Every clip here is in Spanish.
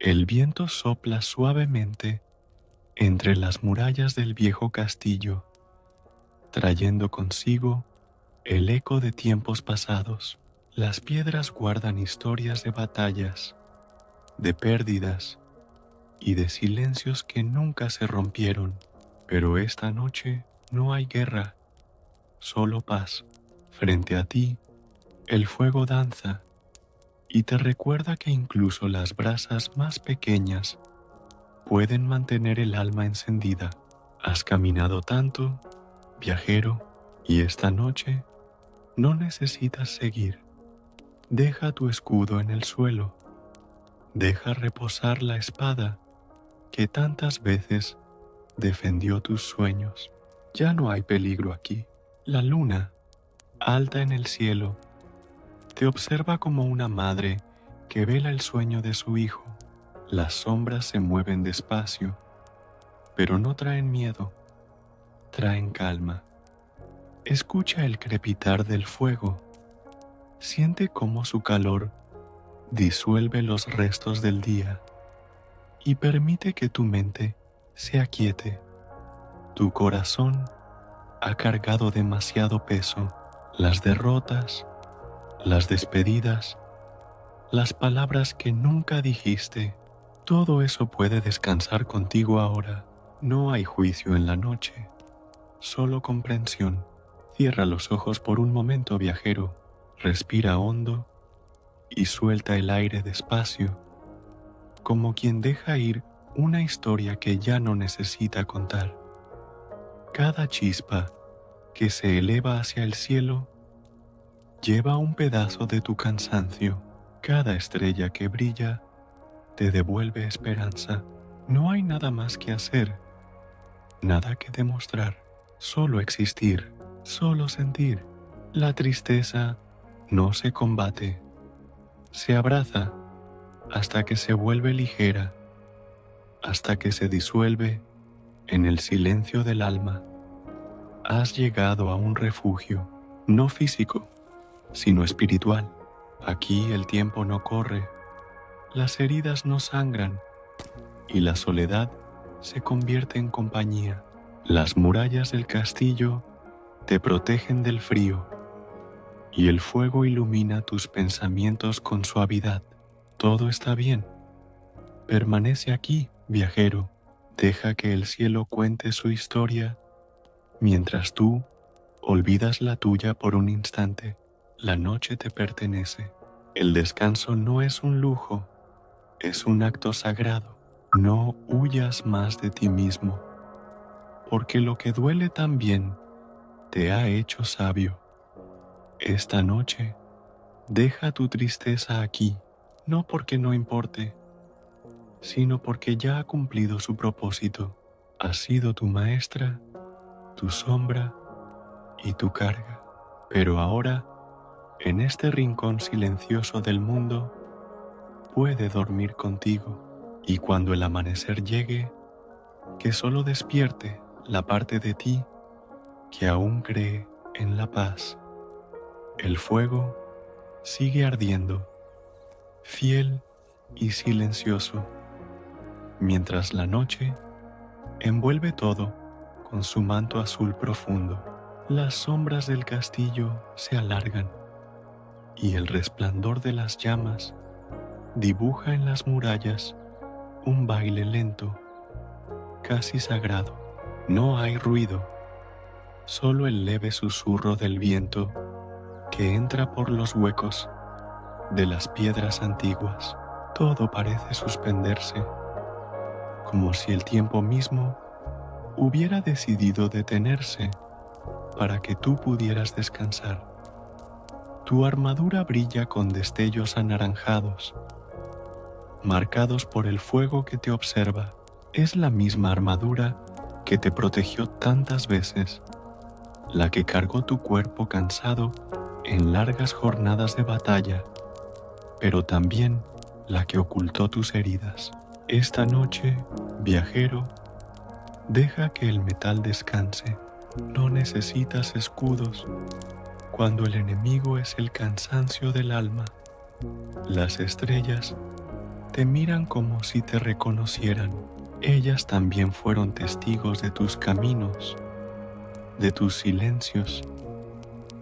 El viento sopla suavemente entre las murallas del viejo castillo, trayendo consigo el eco de tiempos pasados. Las piedras guardan historias de batallas, de pérdidas y de silencios que nunca se rompieron. Pero esta noche no hay guerra, solo paz. Frente a ti, el fuego danza y te recuerda que incluso las brasas más pequeñas pueden mantener el alma encendida. Has caminado tanto, viajero, y esta noche no necesitas seguir. Deja tu escudo en el suelo. Deja reposar la espada que tantas veces defendió tus sueños. Ya no hay peligro aquí. La luna, alta en el cielo, te observa como una madre que vela el sueño de su hijo. Las sombras se mueven despacio, pero no traen miedo, traen calma. Escucha el crepitar del fuego. Siente cómo su calor disuelve los restos del día y permite que tu mente se aquiete. Tu corazón ha cargado demasiado peso, las derrotas, las despedidas, las palabras que nunca dijiste. Todo eso puede descansar contigo ahora. No hay juicio en la noche, solo comprensión. Cierra los ojos por un momento, viajero. Respira hondo y suelta el aire despacio, como quien deja ir una historia que ya no necesita contar. Cada chispa que se eleva hacia el cielo lleva un pedazo de tu cansancio. Cada estrella que brilla te devuelve esperanza. No hay nada más que hacer, nada que demostrar, solo existir, solo sentir. La tristeza no se combate, se abraza hasta que se vuelve ligera, hasta que se disuelve en el silencio del alma. Has llegado a un refugio, no físico, sino espiritual. Aquí el tiempo no corre, las heridas no sangran y la soledad se convierte en compañía. Las murallas del castillo te protegen del frío y el fuego ilumina tus pensamientos con suavidad. Todo está bien. Permanece aquí, viajero. Deja que el cielo cuente su historia mientras tú olvidas la tuya por un instante. La noche te pertenece. El descanso no es un lujo, es un acto sagrado. No huyas más de ti mismo, porque lo que duele también te ha hecho sabio. Esta noche, deja tu tristeza aquí, no porque no importe, sino porque ya ha cumplido su propósito. Ha sido tu maestra, tu sombra y tu carga. Pero ahora, en este rincón silencioso del mundo, puede dormir contigo. Y cuando el amanecer llegue, que solo despierte la parte de ti que aún cree en la paz. El fuego sigue ardiendo, fiel y silencioso, mientras la noche envuelve todo con su manto azul profundo. Las sombras del castillo se alargan y el resplandor de las llamas dibuja en las murallas un baile lento, casi sagrado. No hay ruido, solo el leve susurro del viento que entra por los huecos de las piedras antiguas. Todo parece suspenderse, como si el tiempo mismo hubiera decidido detenerse para que tú pudieras descansar. Tu armadura brilla con destellos anaranjados, marcados por el fuego que te observa. Es la misma armadura que te protegió tantas veces, la que cargó tu cuerpo cansado en largas jornadas de batalla, pero también la que ocultó tus heridas. Esta noche, viajero, deja que el metal descanse. No necesitas escudos cuando el enemigo es el cansancio del alma. Las estrellas te miran como si te reconocieran. Ellas también fueron testigos de tus caminos, de tus silencios,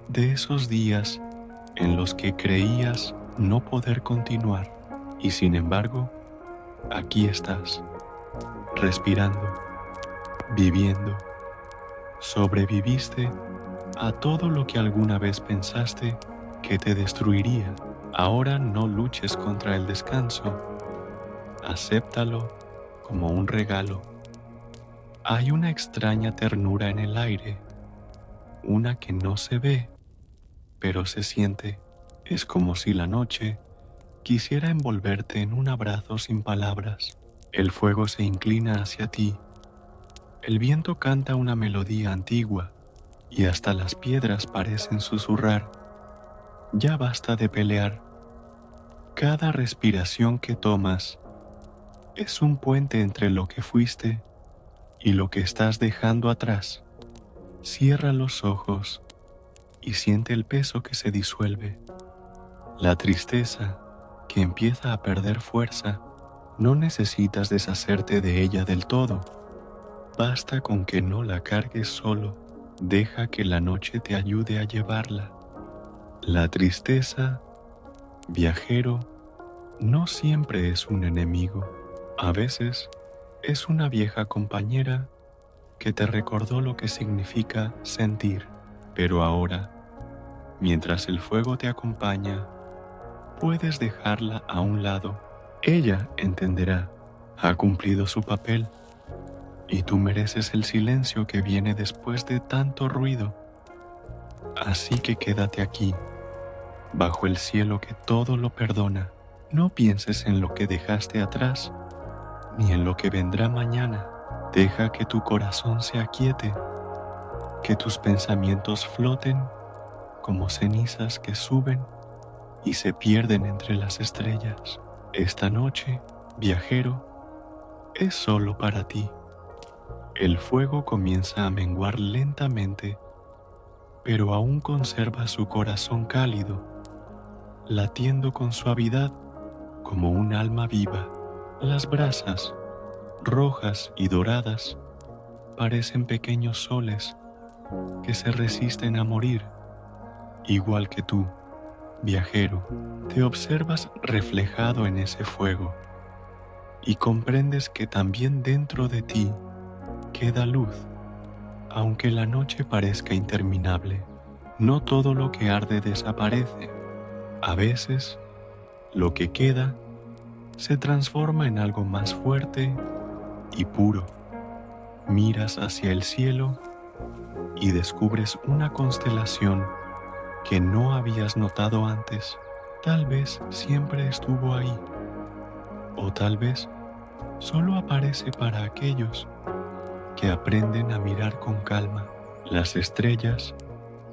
de esos días en los que creías no poder continuar. Y sin embargo, aquí estás, respirando, viviendo. Sobreviviste a todo lo que alguna vez pensaste que te destruiría. Ahora no luches contra el descanso. Acéptalo como un regalo. Hay una extraña ternura en el aire, una que no se ve, pero se siente. Es como si la noche quisiera envolverte en un abrazo sin palabras. El fuego se inclina hacia ti. El viento canta una melodía antigua y hasta las piedras parecen susurrar. Ya basta de pelear. Cada respiración que tomas es un puente entre lo que fuiste y lo que estás dejando atrás. Cierra los ojos y siente el peso que se disuelve. La tristeza que empieza a perder fuerza. No necesitas deshacerte de ella del todo. Basta con que no la cargues solo. Deja que la noche te ayude a llevarla. La tristeza, viajero, no siempre es un enemigo. A veces es una vieja compañera que te recordó lo que significa sentir. Pero ahora, mientras el fuego te acompaña, puedes dejarla a un lado. Ella entenderá, ha cumplido su papel, y tú mereces el silencio que viene después de tanto ruido. Así que quédate aquí, bajo el cielo que todo lo perdona. No pienses en lo que dejaste atrás, ni en lo que vendrá mañana. Deja que tu corazón se aquiete, que tus pensamientos floten como cenizas que suben y se pierden entre las estrellas. Esta noche, viajero, es solo para ti. El fuego comienza a menguar lentamente, pero aún conserva su corazón cálido, latiendo con suavidad como un alma viva. Las brasas, rojas y doradas, parecen pequeños soles que se resisten a morir. Igual que tú, viajero, te observas reflejado en ese fuego y comprendes que también dentro de ti queda luz, aunque la noche parezca interminable. No todo lo que arde desaparece. A veces, lo que queda se transforma en algo más fuerte y puro. Miras hacia el cielo y descubres una constelación que no habías notado antes. Tal vez siempre estuvo ahí, o tal vez solo aparece para aquellos que aprenden a mirar con calma. Las estrellas,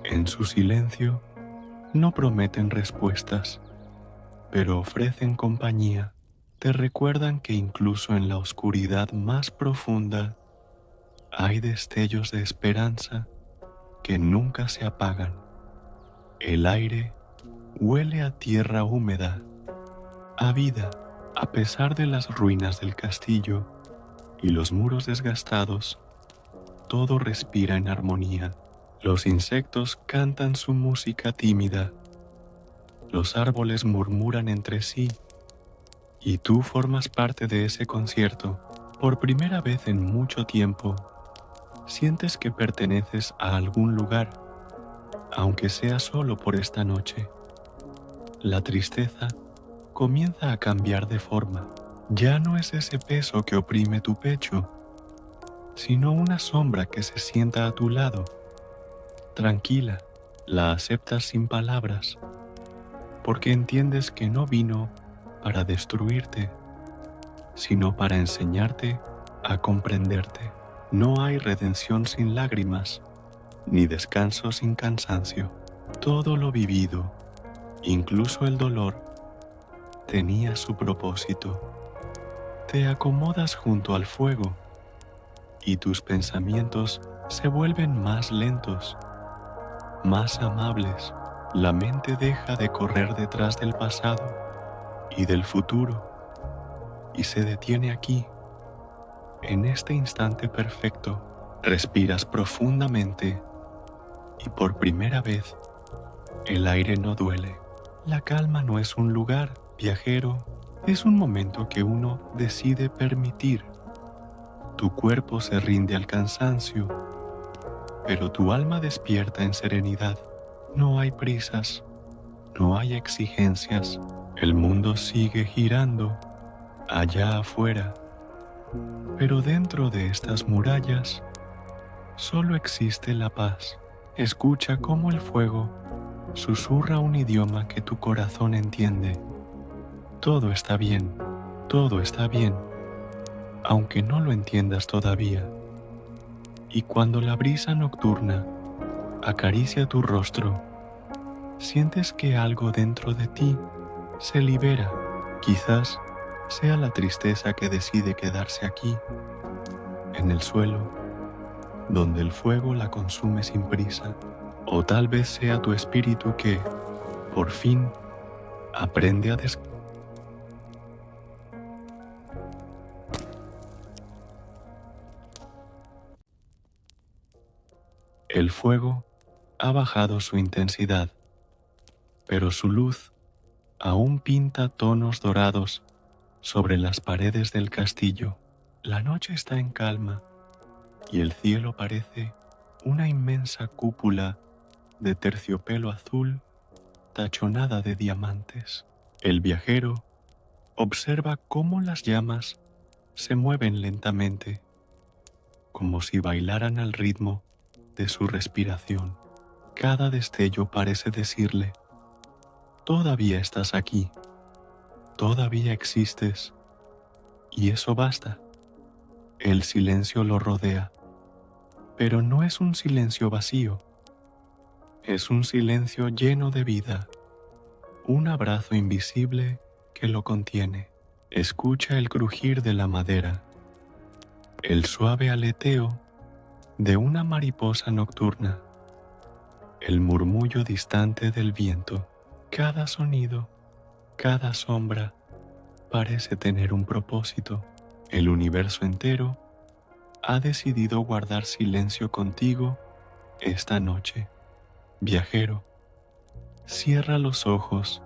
en su silencio, no prometen respuestas, pero ofrecen compañía. Te recuerdan que incluso en la oscuridad más profunda hay destellos de esperanza que nunca se apagan. El aire huele a tierra húmeda, a vida. A pesar de las ruinas del castillo y los muros desgastados, todo respira en armonía. Los insectos cantan su música tímida, los árboles murmuran entre sí, y tú formas parte de ese concierto. Por primera vez en mucho tiempo, sientes que perteneces a algún lugar, aunque sea solo por esta noche. La tristeza comienza a cambiar de forma. Ya no es ese peso que oprime tu pecho, sino una sombra que se sienta a tu lado. Tranquila, la aceptas sin palabras, porque entiendes que no vino para destruirte, sino para enseñarte a comprenderte. No hay redención sin lágrimas, ni descanso sin cansancio. Todo lo vivido, incluso el dolor, tenía su propósito. Te acomodas junto al fuego y tus pensamientos se vuelven más lentos, más amables. La mente deja de correr detrás del pasado y del futuro y se detiene aquí, en este instante perfecto. Respiras profundamente y por primera vez el aire no duele. La calma no es un lugar, viajero, es un momento que uno decide permitir. Tu cuerpo se rinde al cansancio, pero tu alma despierta en serenidad. No hay prisas, no hay exigencias. El mundo sigue girando allá afuera, pero dentro de estas murallas solo existe la paz. Escucha cómo el fuego susurra un idioma que tu corazón entiende. Todo está bien, todo está bien, aunque no lo entiendas todavía. Y cuando la brisa nocturna acaricia tu rostro, sientes que algo dentro de ti se libera. Quizás sea la tristeza que decide quedarse aquí, en el suelo, donde el fuego la consume sin prisa. O tal vez sea tu espíritu que, por fin, aprende a descansar. El fuego ha bajado su intensidad, pero su luz aún pinta tonos dorados sobre las paredes del castillo. La noche está en calma y el cielo parece una inmensa cúpula de terciopelo azul tachonada de diamantes. El viajero observa cómo las llamas se mueven lentamente, como si bailaran al ritmo de su respiración. Cada destello parece decirle: todavía estás aquí, todavía existes, y eso basta. El silencio lo rodea, pero no es un silencio vacío, es un silencio lleno de vida, un abrazo invisible que lo contiene. Escucha el crujir de la madera, el suave aleteo de una mariposa nocturna, el murmullo distante del viento. Cada sonido, cada sombra parece tener un propósito. El universo entero ha decidido guardar silencio contigo esta noche. Viajero, cierra los ojos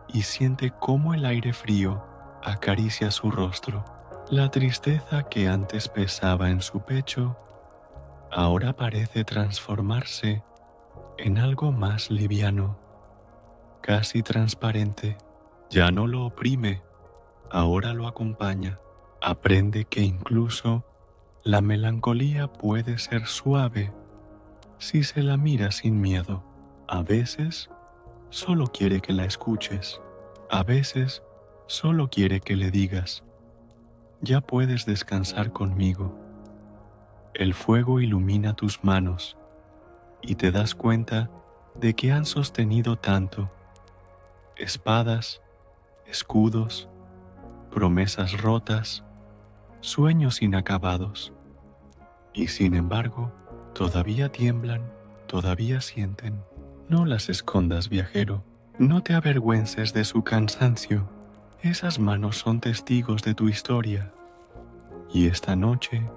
y siente cómo el aire frío acaricia su rostro. La tristeza que antes pesaba en su pecho ahora parece transformarse en algo más liviano, casi transparente. Ya no lo oprime, ahora lo acompaña. Aprende que incluso la melancolía puede ser suave si se la mira sin miedo. A veces solo quiere que la escuches. A veces solo quiere que le digas: ya puedes descansar conmigo. El fuego ilumina tus manos y te das cuenta de que han sostenido tanto: espadas, escudos, promesas rotas, sueños inacabados. Y sin embargo, todavía tiemblan, todavía sienten. No las escondas, viajero. No te avergüences de su cansancio. Esas manos son testigos de tu historia. Y esta noche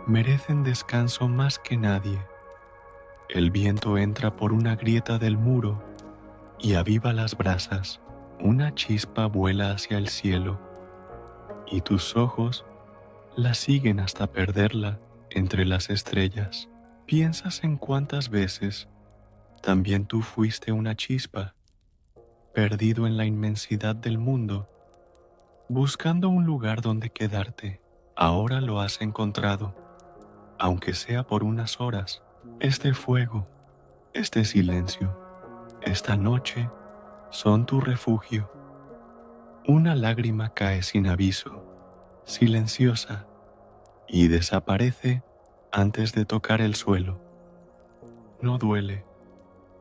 merecen descanso más que nadie. El viento entra por una grieta del muro y aviva las brasas. Una chispa vuela hacia el cielo y tus ojos la siguen hasta perderla entre las estrellas. Piensas en cuántas veces también tú fuiste una chispa, perdido en la inmensidad del mundo, buscando un lugar donde quedarte. Ahora lo has encontrado, aunque sea por unas horas. Este fuego, este silencio, esta noche son tu refugio. Una lágrima cae sin aviso, silenciosa, y desaparece antes de tocar el suelo. No duele,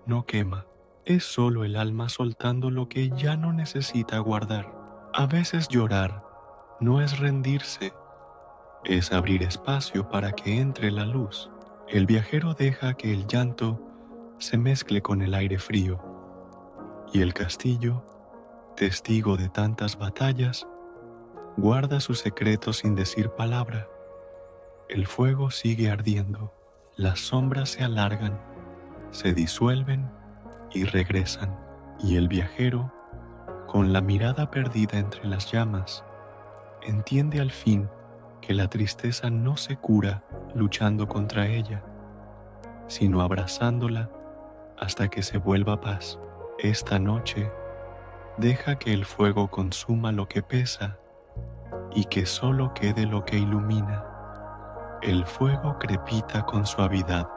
no quema, es solo el alma soltando lo que ya no necesita guardar. A veces llorar no es rendirse, es abrir espacio para que entre la luz. El viajero deja que el llanto se mezcle con el aire frío, y el castillo, testigo de tantas batallas, guarda su secreto sin decir palabra. El fuego sigue ardiendo, las sombras se alargan, se disuelven y regresan, y el viajero, con la mirada perdida entre las llamas, entiende al fin que la tristeza no se cura luchando contra ella, sino abrazándola hasta que se vuelva paz. Esta noche, deja que el fuego consuma lo que pesa y que solo quede lo que ilumina. El fuego crepita con suavidad,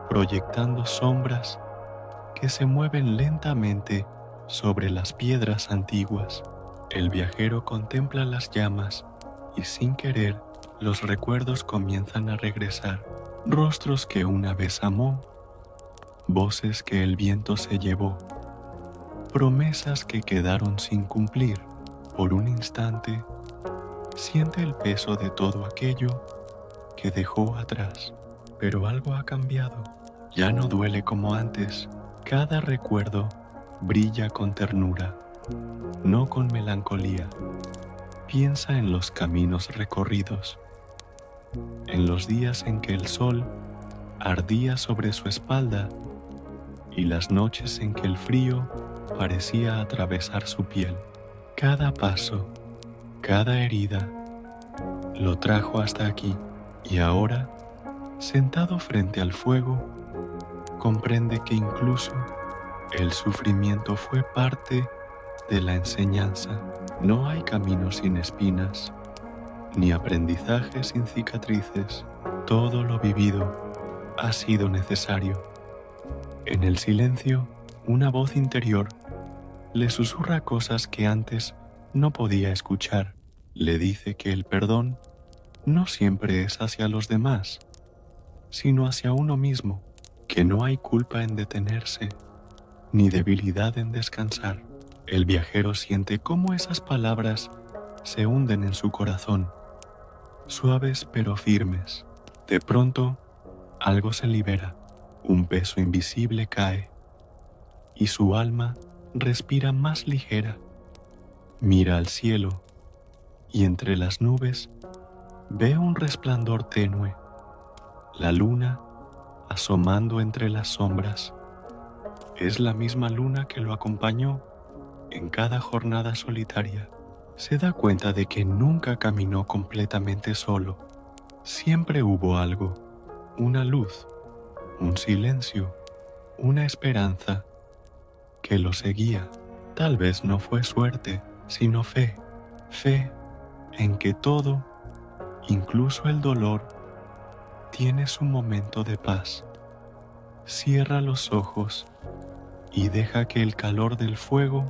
proyectando sombras que se mueven lentamente sobre las piedras antiguas. El viajero contempla las llamas y sin querer los recuerdos comienzan a regresar. Rostros que una vez amó, voces que el viento se llevó, promesas que quedaron sin cumplir. Por un instante, siente el peso de todo aquello que dejó atrás, pero algo ha cambiado. Ya no duele como antes. Cada recuerdo brilla con ternura, no con melancolía. Piensa en los caminos recorridos, en los días en que el sol ardía sobre su espalda y las noches en que el frío parecía atravesar su piel. Cada paso, cada herida, lo trajo hasta aquí, y ahora, sentado frente al fuego, comprende que incluso el sufrimiento fue parte de la enseñanza. No hay camino sin espinas, ni aprendizaje sin cicatrices. Todo lo vivido ha sido necesario. En el silencio, una voz interior le susurra cosas que antes no podía escuchar. Le dice que el perdón no siempre es hacia los demás, sino hacia uno mismo, que no hay culpa en detenerse, ni debilidad en descansar. El viajero siente cómo esas palabras se hunden en su corazón, suaves pero firmes. De pronto, algo se libera, un peso invisible cae, y su alma respira más ligera. Mira al cielo, y entre las nubes ve un resplandor tenue, la luna asomando entre las sombras. Es la misma luna que lo acompañó en cada jornada solitaria. Se da cuenta de que nunca caminó completamente solo. Siempre hubo algo, una luz, un silencio, una esperanza que lo seguía. Tal vez no fue suerte, sino fe. Fe en que todo, incluso el dolor, tiene su momento de paz. Cierra los ojos y deja que el calor del fuego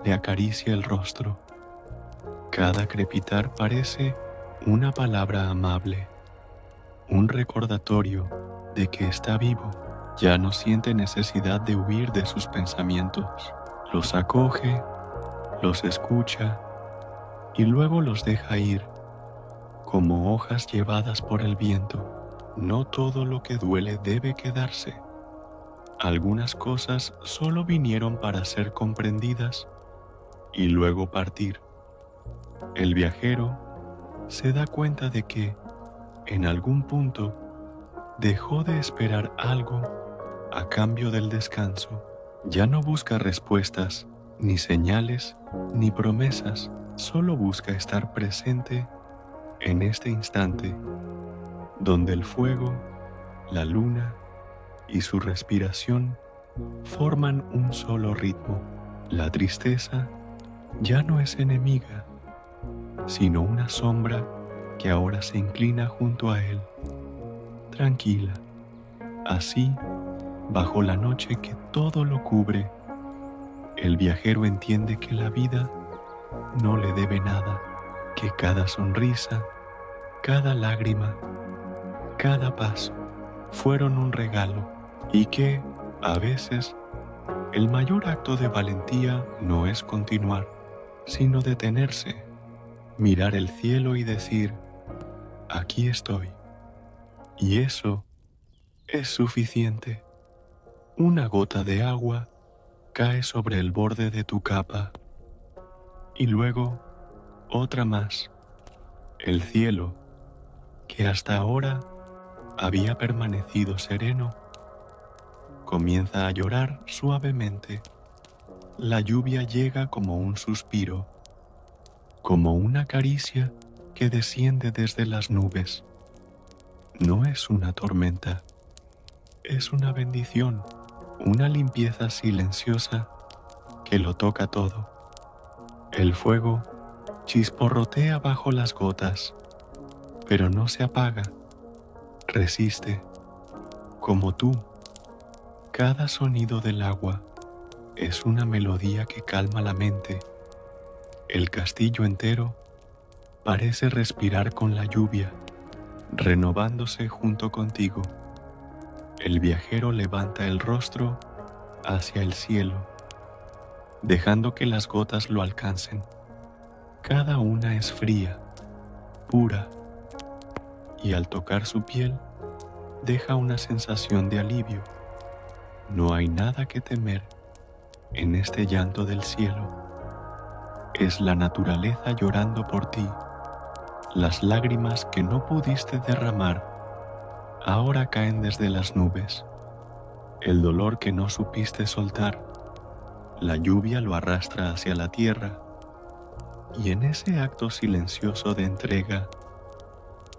le acaricie el rostro. Cada crepitar parece una palabra amable, un recordatorio de que está vivo. Ya no siente necesidad de huir de sus pensamientos. Los acoge, los escucha y luego los deja ir, como hojas llevadas por el viento. No todo lo que duele debe quedarse. Algunas cosas solo vinieron para ser comprendidas y luego partir. El viajero se da cuenta de que, en algún punto, dejó de esperar algo a cambio del descanso. Ya no busca respuestas, ni señales, ni promesas. Solo busca estar presente en este instante, donde el fuego, la luna y su respiración forman un solo ritmo. La tristeza ya no es enemiga, sino una sombra que ahora se inclina junto a él, tranquila. Así, bajo la noche que todo lo cubre, el viajero entiende que la vida no le debe nada, que cada sonrisa, cada lágrima, cada paso fueron un regalo, y que, a veces, el mayor acto de valentía no es continuar, sino detenerse, mirar el cielo y decir: aquí estoy. Y eso es suficiente. Una gota de agua cae sobre el borde de tu capa y luego Otra más. El cielo, que hasta ahora había permanecido sereno, comienza a llorar suavemente. La lluvia llega como un suspiro, como una caricia que desciende desde las nubes. No es una tormenta, es una bendición, una limpieza silenciosa que lo toca todo. El fuego chisporrotea bajo las gotas, pero no se apaga, resiste, como tú. Cada sonido del agua es una melodía que calma la mente. El castillo entero parece respirar con la lluvia, renovándose junto contigo. El viajero levanta el rostro hacia el cielo, dejando que las gotas lo alcancen. Cada una es fría, pura, y al tocar su piel deja una sensación de alivio. No hay nada que temer en este llanto del cielo. Es la naturaleza llorando por ti. Las lágrimas que no pudiste derramar ahora caen desde las nubes. El dolor que no supiste soltar, la lluvia lo arrastra hacia la tierra, y en ese acto silencioso de entrega,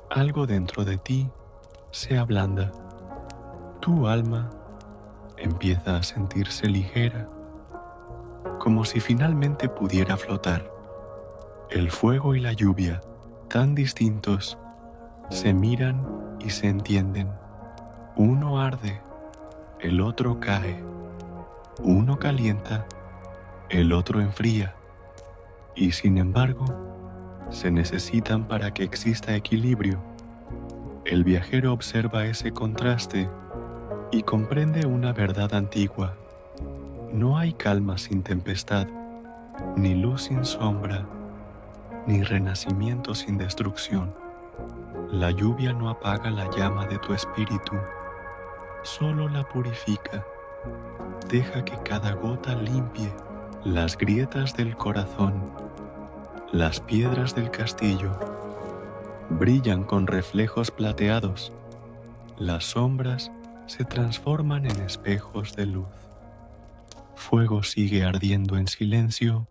algo dentro de ti se ablanda. Tu alma empieza a sentirse ligera, como si finalmente pudiera flotar. El fuego y la lluvia, tan distintos, se miran y se entienden. Uno arde, el otro cae. Uno calienta, el otro enfría. Y sin embargo, se necesitan para que exista equilibrio. El viajero observa ese contraste y comprende una verdad antigua. No hay calma sin tempestad, ni luz sin sombra, ni renacimiento sin destrucción. La lluvia no apaga la llama de tu espíritu, solo la purifica. Deja que cada gota limpie las grietas del corazón. Las piedras del castillo brillan con reflejos plateados. Las sombras se transforman en espejos de luz. Fuego sigue ardiendo en silencio,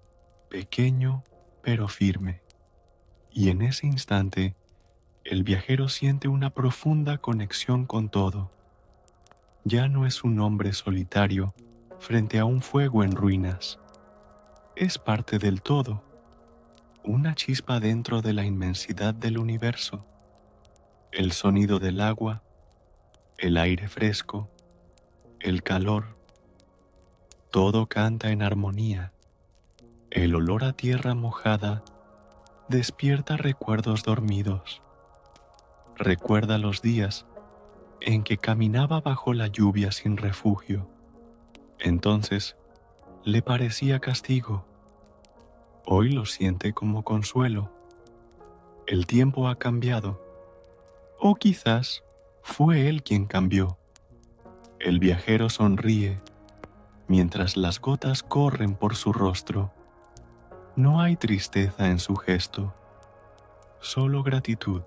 pequeño pero firme. Y en ese instante, el viajero siente una profunda conexión con todo. Ya no es un hombre solitario frente a un fuego en ruinas. Es parte del todo, una chispa dentro de la inmensidad del universo. El sonido del agua, el aire fresco, el calor, todo canta en armonía. El olor a tierra mojada despierta recuerdos dormidos. Recuerda los días en que caminaba bajo la lluvia sin refugio. Entonces le parecía castigo. Hoy lo siente como consuelo. El tiempo ha cambiado. O quizás fue él quien cambió. El viajero sonríe mientras las gotas corren por su rostro. No hay tristeza en su gesto, solo gratitud.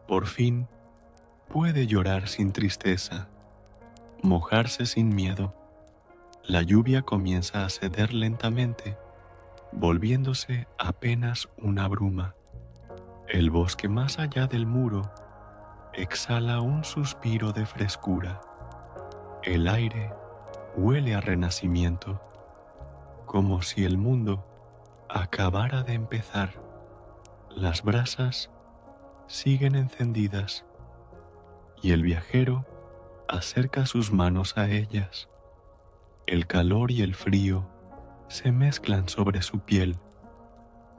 Por fin puede llorar sin tristeza, mojarse sin miedo. La lluvia comienza a ceder lentamente, volviéndose apenas una bruma. El bosque más allá del muro exhala un suspiro de frescura. El aire huele a renacimiento, como si el mundo acabara de empezar. Las brasas siguen encendidas y el viajero acerca sus manos a ellas. El calor y el frío se mezclan sobre su piel,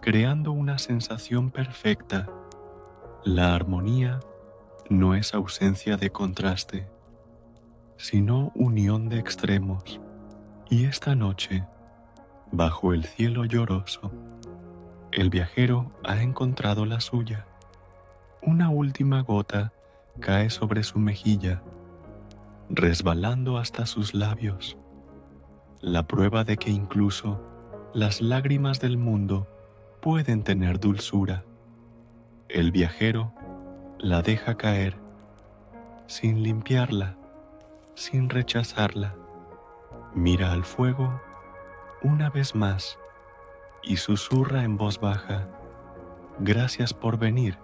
creando una sensación perfecta. La armonía no es ausencia de contraste, sino unión de extremos. Y esta noche, bajo el cielo lloroso, el viajero ha encontrado la suya. Una última gota cae sobre su mejilla, resbalando hasta sus labios. La prueba de que incluso las lágrimas del mundo pueden tener dulzura. El viajero la deja caer, sin limpiarla, sin rechazarla. Mira al fuego una vez más y susurra en voz baja: gracias por venir,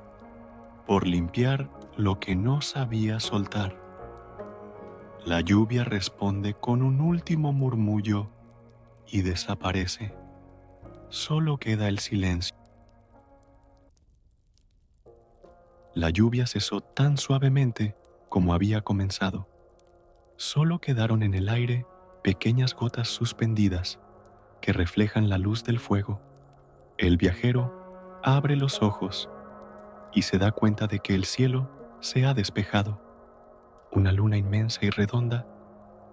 por limpiar lo que no sabía soltar. La lluvia responde con un último murmullo y desaparece. Solo queda el silencio. La lluvia cesó tan suavemente como había comenzado. Solo quedaron en el aire pequeñas gotas suspendidas que reflejan la luz del fuego. El viajero abre los ojos y se da cuenta de que el cielo se ha despejado. Una luna inmensa y redonda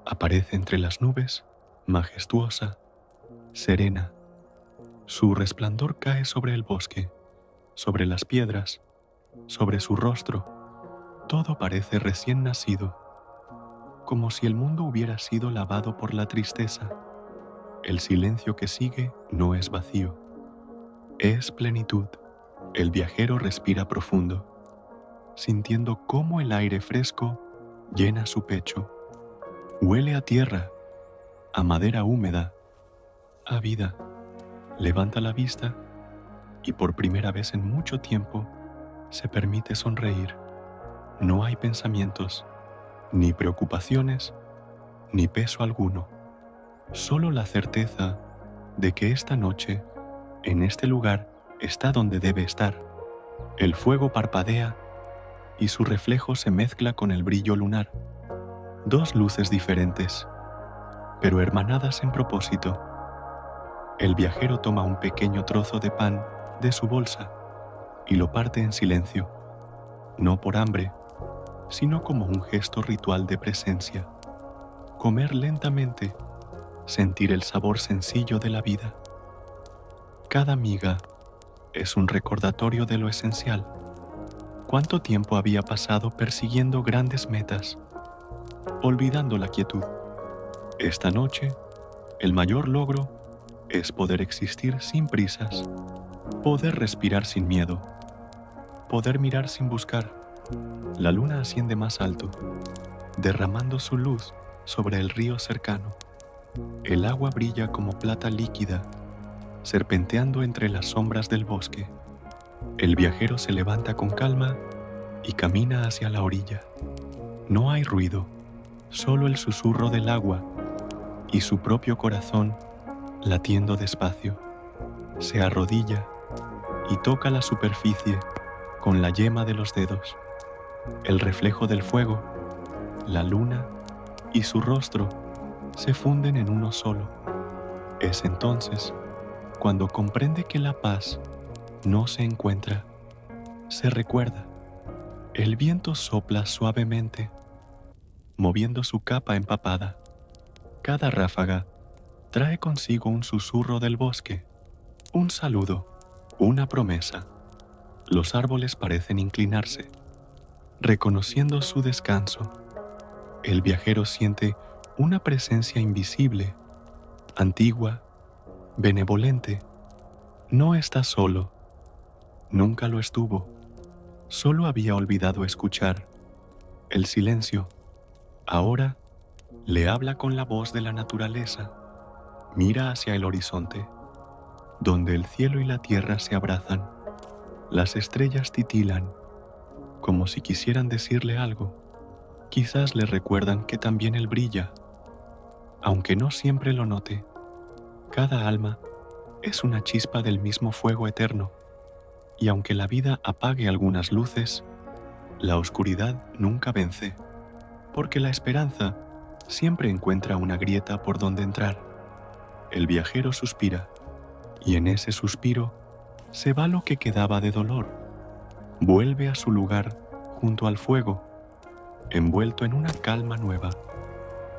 aparece entre las nubes, majestuosa, serena. Su resplandor cae sobre el bosque, sobre las piedras, sobre su rostro. Todo parece recién nacido, como si el mundo hubiera sido lavado por la tristeza. El silencio que sigue no es vacío, es plenitud. El viajero respira profundo, sintiendo cómo el aire fresco llena su pecho. Huele a tierra, a madera húmeda, a vida. Levanta la vista y por primera vez en mucho tiempo se permite sonreír. No hay pensamientos, ni preocupaciones, ni peso alguno. Solo la certeza de que esta noche, en este lugar, está donde debe estar. El fuego parpadea y su reflejo se mezcla con el brillo lunar. Dos luces diferentes, pero hermanadas en propósito. El viajero toma un pequeño trozo de pan de su bolsa y lo parte en silencio, no por hambre, sino como un gesto ritual de presencia. Comer lentamente, sentir el sabor sencillo de la vida. Cada miga es un recordatorio de lo esencial. ¿Cuánto tiempo había pasado persiguiendo grandes metas, olvidando la quietud? Esta noche, el mayor logro es poder existir sin prisas, poder respirar sin miedo, poder mirar sin buscar. La luna asciende más alto, derramando su luz sobre el río cercano. El agua brilla como plata líquida, serpenteando entre las sombras del bosque. El viajero se levanta con calma y camina hacia la orilla. No hay ruido, solo el susurro del agua y su propio corazón latiendo despacio. Se arrodilla y toca la superficie con la yema de los dedos. El reflejo del fuego, la luna y su rostro se funden en uno solo. Es entonces cuando comprende que la paz no se encuentra, se recuerda. El viento sopla suavemente, moviendo su capa empapada. Cada ráfaga trae consigo un susurro del bosque, un saludo, una promesa. Los árboles parecen inclinarse, reconociendo su descanso. El viajero siente una presencia invisible, antigua, benevolente. No está solo, nunca lo estuvo, solo había olvidado escuchar. El silencio, ahora, le habla con la voz de la naturaleza. Mira hacia el horizonte, donde el cielo y la tierra se abrazan. Las estrellas titilan, como si quisieran decirle algo. Quizás le recuerdan que también él brilla, aunque no siempre lo note. Cada alma es una chispa del mismo fuego eterno, y aunque la vida apague algunas luces, la oscuridad nunca vence, porque la esperanza siempre encuentra una grieta por donde entrar. El viajero suspira, y en ese suspiro se va lo que quedaba de dolor. Vuelve a su lugar junto al fuego, envuelto en una calma nueva.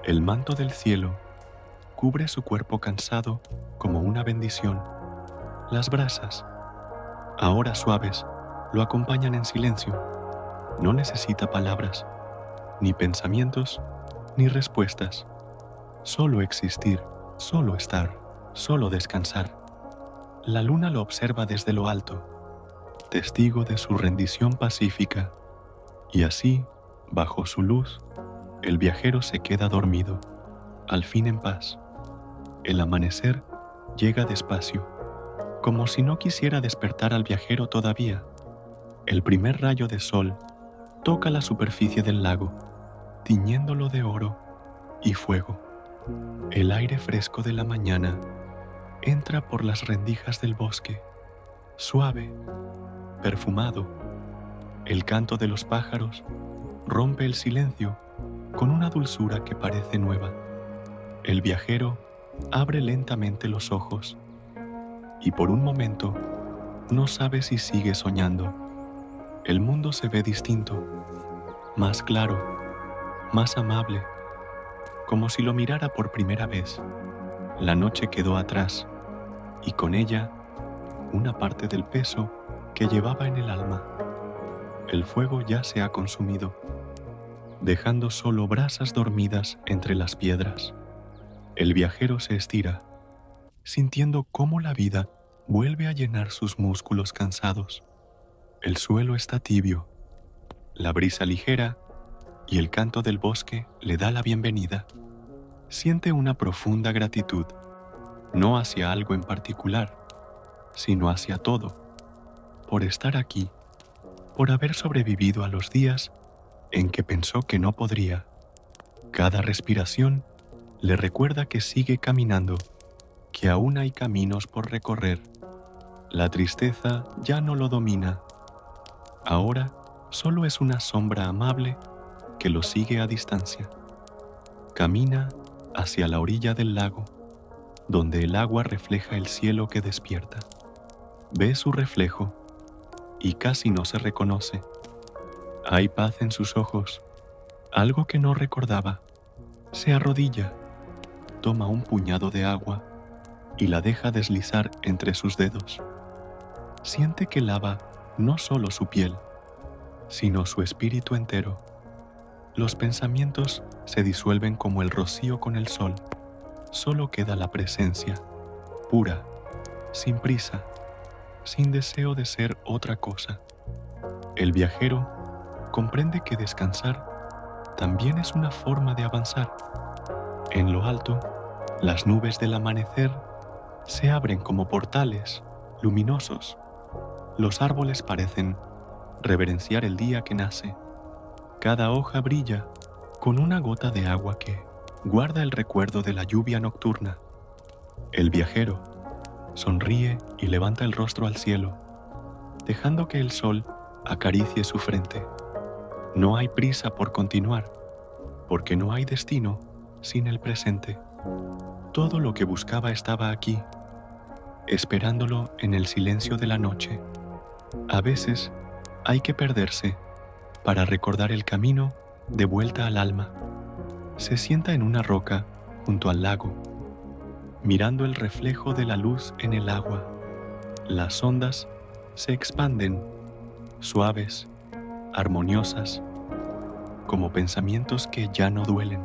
El manto del cielo cubre su cuerpo cansado como una bendición. Las brasas, ahora suaves, lo acompañan en silencio. No necesita palabras, ni pensamientos, ni respuestas. Solo existir, solo estar, solo descansar. La luna lo observa desde lo alto, testigo de su rendición pacífica, y así, bajo su luz, el viajero se queda dormido, al fin en paz. El amanecer llega despacio, como si no quisiera despertar al viajero todavía. El primer rayo de sol toca la superficie del lago, tiñéndolo de oro y fuego. El aire fresco de la mañana entra por las rendijas del bosque, suave, perfumado. El canto de los pájaros rompe el silencio con una dulzura que parece nueva. El viajero abre lentamente los ojos y por un momento no sabe si sigue soñando. El mundo se ve distinto, más claro, más amable, como si lo mirara por primera vez. La noche quedó atrás y con ella una parte del peso que llevaba en el alma. El fuego ya se ha consumido, dejando solo brasas dormidas entre las piedras. El viajero se estira, sintiendo cómo la vida vuelve a llenar sus músculos cansados. El suelo está tibio, la brisa ligera y el canto del bosque le da la bienvenida. Siente una profunda gratitud, no hacia algo en particular, sino hacia todo, por estar aquí, por haber sobrevivido a los días en que pensó que no podría. Cada respiración le recuerda que sigue caminando, que aún hay caminos por recorrer. La tristeza ya no lo domina. Ahora solo es una sombra amable que lo sigue a distancia. Camina hacia la orilla del lago, donde el agua refleja el cielo que despierta. Ve su reflejo y casi no se reconoce. Hay paz en sus ojos, algo que no recordaba. Se arrodilla, toma un puñado de agua y la deja deslizar entre sus dedos. Siente que lava no solo su piel, sino su espíritu entero. Los pensamientos se disuelven como el rocío con el sol. Solo queda la presencia, pura, sin prisa, sin deseo de ser otra cosa. El viajero comprende que descansar también es una forma de avanzar. En lo alto, las nubes del amanecer se abren como portales luminosos. Los árboles parecen reverenciar el día que nace. Cada hoja brilla con una gota de agua que guarda el recuerdo de la lluvia nocturna. El viajero sonríe y levanta el rostro al cielo, dejando que el sol acaricie su frente. No hay prisa por continuar, porque no hay destino sin el presente. Todo lo que buscaba estaba aquí, esperándolo en el silencio de la noche. A veces hay que perderse para recordar el camino de vuelta al alma. Se sienta en una roca junto al lago, mirando el reflejo de la luz en el agua. Las ondas se expanden, suaves, armoniosas, como pensamientos que ya no duelen.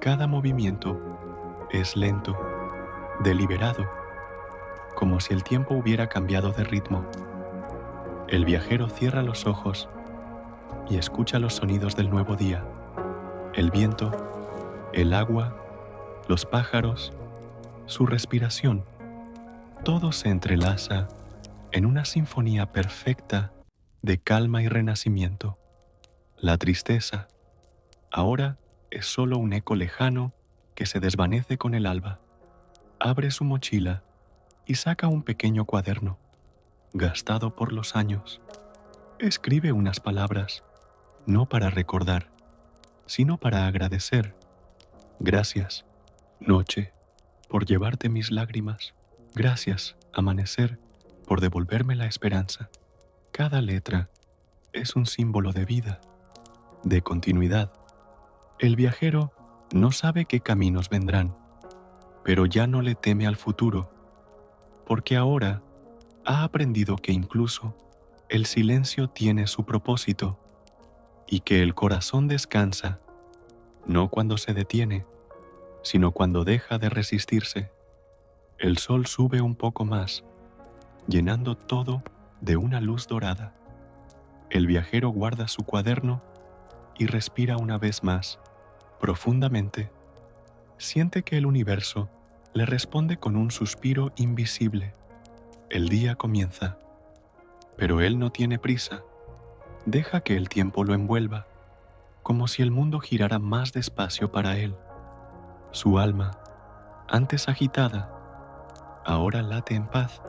Cada movimiento es lento, deliberado, como si el tiempo hubiera cambiado de ritmo. El viajero cierra los ojos y escucha los sonidos del nuevo día. El viento, el agua, los pájaros, su respiración. Todo se entrelaza en una sinfonía perfecta de calma y renacimiento. La tristeza ahora es solo un eco lejano que se desvanece con el alba. Abre su mochila y saca un pequeño cuaderno, gastado por los años. Escribe unas palabras, no para recordar, sino para agradecer. Gracias, noche, por llevarte mis lágrimas. Gracias, amanecer, por devolverme la esperanza. Cada letra es un símbolo de vida, de continuidad. El viajero no sabe qué caminos vendrán, pero ya no le teme al futuro, porque ahora ha aprendido que incluso el silencio tiene su propósito y que el corazón descansa, no cuando se detiene, sino cuando deja de resistirse. El sol sube un poco más llenando todo de una luz dorada. El viajero guarda su cuaderno y respira una vez más, profundamente. Siente que el universo le responde con un suspiro invisible. El día comienza, pero él no tiene prisa. Deja que el tiempo lo envuelva, como si el mundo girara más despacio para él. Su alma, antes agitada, ahora late en paz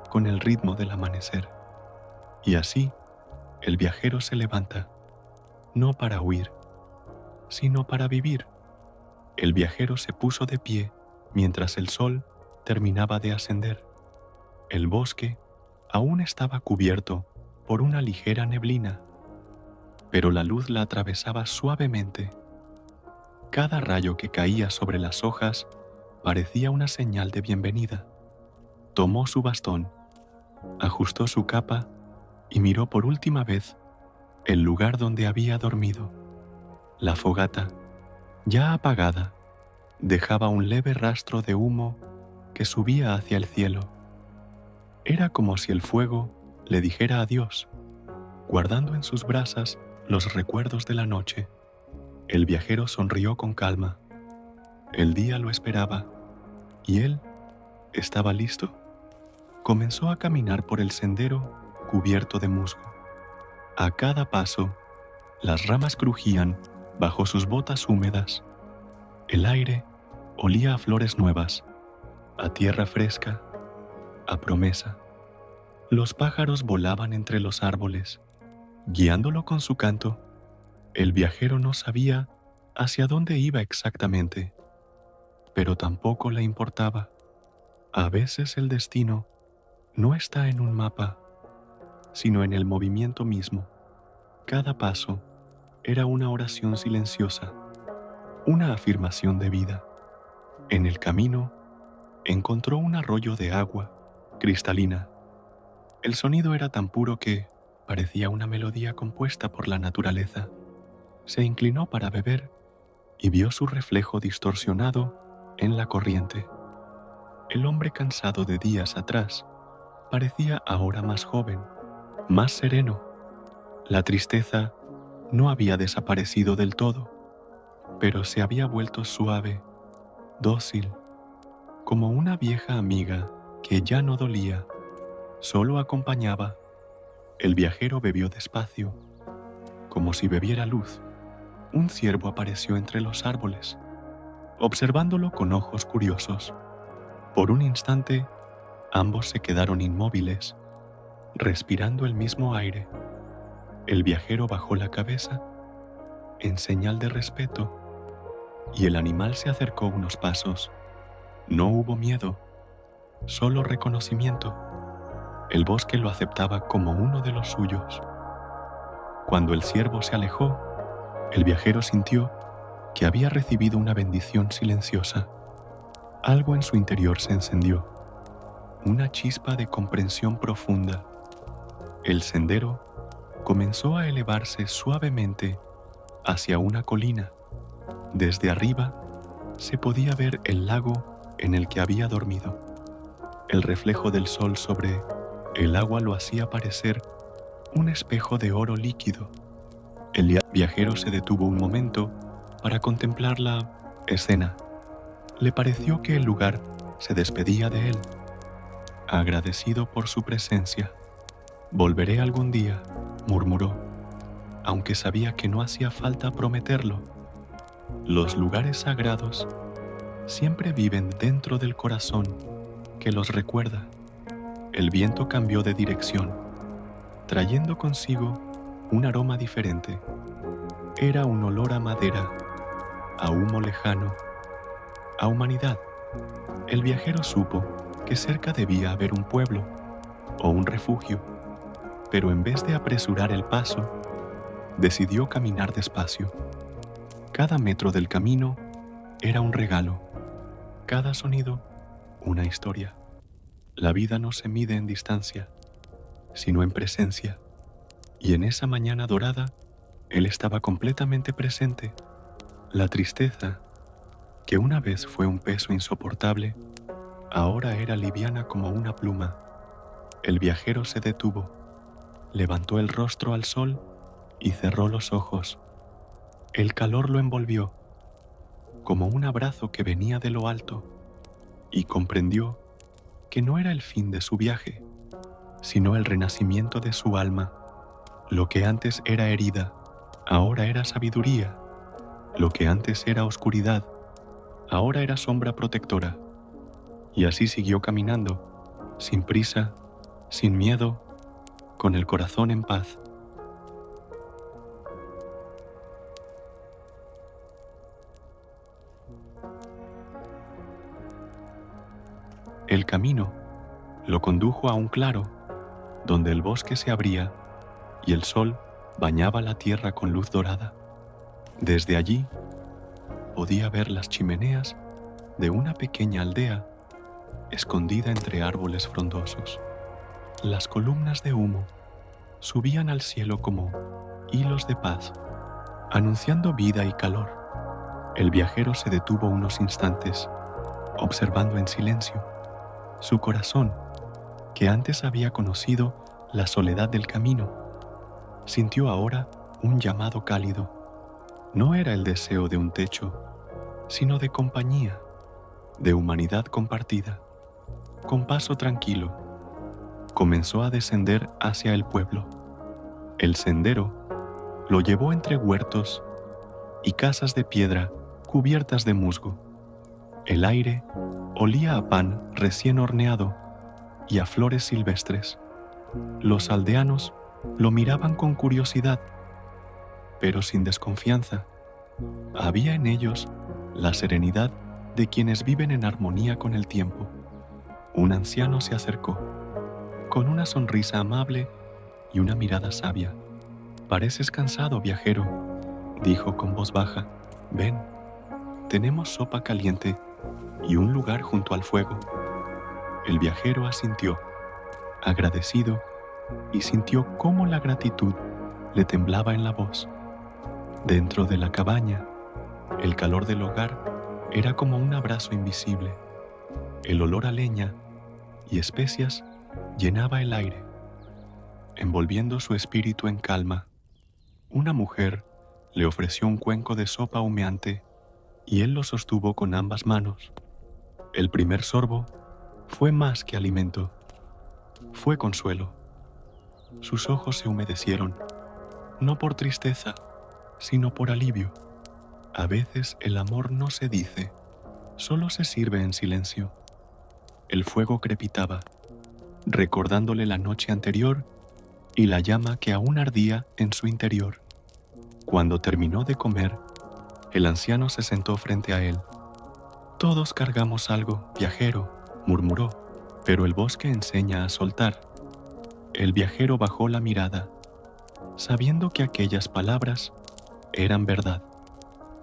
con el ritmo del amanecer. Y así, el viajero se levanta, no para huir, sino para vivir. El viajero se puso de pie mientras el sol terminaba de ascender. El bosque aún estaba cubierto por una ligera neblina, pero la luz la atravesaba suavemente. Cada rayo que caía sobre las hojas parecía una señal de bienvenida. Tomó su bastón, ajustó su capa y miró por última vez el lugar donde había dormido. La fogata, ya apagada, dejaba un leve rastro de humo que subía hacia el cielo. Era como si el fuego le dijera adiós, guardando en sus brasas los recuerdos de la noche. El viajero sonrió con calma. El día lo esperaba y él estaba listo. Comenzó a caminar por el sendero cubierto de musgo. A cada paso, las ramas crujían bajo sus botas húmedas. El aire olía a flores nuevas, a tierra fresca, a promesa. Los pájaros volaban entre los árboles. Guiándolo con su canto, el viajero no sabía hacia dónde iba exactamente, pero tampoco le importaba. A veces el destino no está en un mapa, sino en el movimiento mismo. Cada paso era una oración silenciosa, una afirmación de vida. En el camino encontró un arroyo de agua cristalina. El sonido era tan puro que parecía una melodía compuesta por la naturaleza. Se inclinó para beber y vio su reflejo distorsionado en la corriente. El hombre cansado de días atrás parecía ahora más joven, más sereno. La tristeza no había desaparecido del todo, pero se había vuelto suave, dócil, como una vieja amiga que ya no dolía, solo acompañaba. El viajero bebió despacio, como si bebiera luz. Un ciervo apareció entre los árboles, observándolo con ojos curiosos. Por un instante, ambos se quedaron inmóviles, respirando el mismo aire. El viajero bajó la cabeza en señal de respeto y el animal se acercó unos pasos. No hubo miedo, solo reconocimiento. El bosque lo aceptaba como uno de los suyos. Cuando el ciervo se alejó, el viajero sintió que había recibido una bendición silenciosa. Algo en su interior se encendió, una chispa de comprensión profunda. El sendero comenzó a elevarse suavemente hacia una colina. Desde arriba se podía ver el lago en el que había dormido. El reflejo del sol sobre el agua lo hacía parecer un espejo de oro líquido. El viajero se detuvo un momento para contemplar la escena. Le pareció que el lugar se despedía de él, agradecido por su presencia. «Volveré algún día», murmuró, aunque sabía que no hacía falta prometerlo. Los lugares sagrados siempre viven dentro del corazón que los recuerda. El viento cambió de dirección, trayendo consigo un aroma diferente. Era un olor a madera, a humo lejano, a humanidad. El viajero supo que cerca debía haber un pueblo o un refugio, pero en vez de apresurar el paso, decidió caminar despacio. Cada metro del camino era un regalo, cada sonido una historia. La vida no se mide en distancia, sino en presencia, y en esa mañana dorada, él estaba completamente presente. La tristeza, que una vez fue un peso insoportable, ahora era liviana como una pluma. El viajero se detuvo, levantó el rostro al sol y cerró los ojos. El calor lo envolvió, como un abrazo que venía de lo alto, y comprendió que no era el fin de su viaje, sino el renacimiento de su alma. Lo que antes era herida, ahora era sabiduría. Lo que antes era oscuridad, ahora era sombra protectora. Y así siguió caminando, sin prisa, sin miedo, con el corazón en paz. El camino lo condujo a un claro, donde el bosque se abría y el sol bañaba la tierra con luz dorada. Desde allí podía ver las chimeneas de una pequeña aldea escondida entre árboles frondosos. Las columnas de humo subían al cielo como hilos de paz, anunciando vida y calor. El viajero se detuvo unos instantes, observando en silencio. Su corazón, que antes había conocido la soledad del camino, sintió ahora un llamado cálido. No era el deseo de un techo, sino de compañía, de humanidad compartida. Con paso tranquilo, comenzó a descender hacia el pueblo. El sendero lo llevó entre huertos y casas de piedra cubiertas de musgo. El aire olía a pan recién horneado y a flores silvestres. Los aldeanos lo miraban con curiosidad, pero sin desconfianza. Había en ellos la serenidad de quienes viven en armonía con el tiempo. Un anciano se acercó, con una sonrisa amable y una mirada sabia. «Pareces cansado, viajero», dijo con voz baja. «Ven, tenemos sopa caliente y un lugar junto al fuego». El viajero asintió, agradecido, y sintió cómo la gratitud le temblaba en la voz. Dentro de la cabaña, el calor del hogar era como un abrazo invisible. El olor a leña y especias llenaba el aire, envolviendo su espíritu en calma. Una mujer le ofreció un cuenco de sopa humeante y él lo sostuvo con ambas manos. El primer sorbo fue más que alimento, fue consuelo. Sus ojos se humedecieron, no por tristeza, sino por alivio. A veces el amor no se dice, solo se sirve en silencio. El fuego crepitaba, recordándole la noche anterior y la llama que aún ardía en su interior. Cuando terminó de comer, el anciano se sentó frente a él. «Todos cargamos algo, viajero», murmuró, «pero el bosque enseña a soltar». El viajero bajó la mirada, sabiendo que aquellas palabras eran verdad.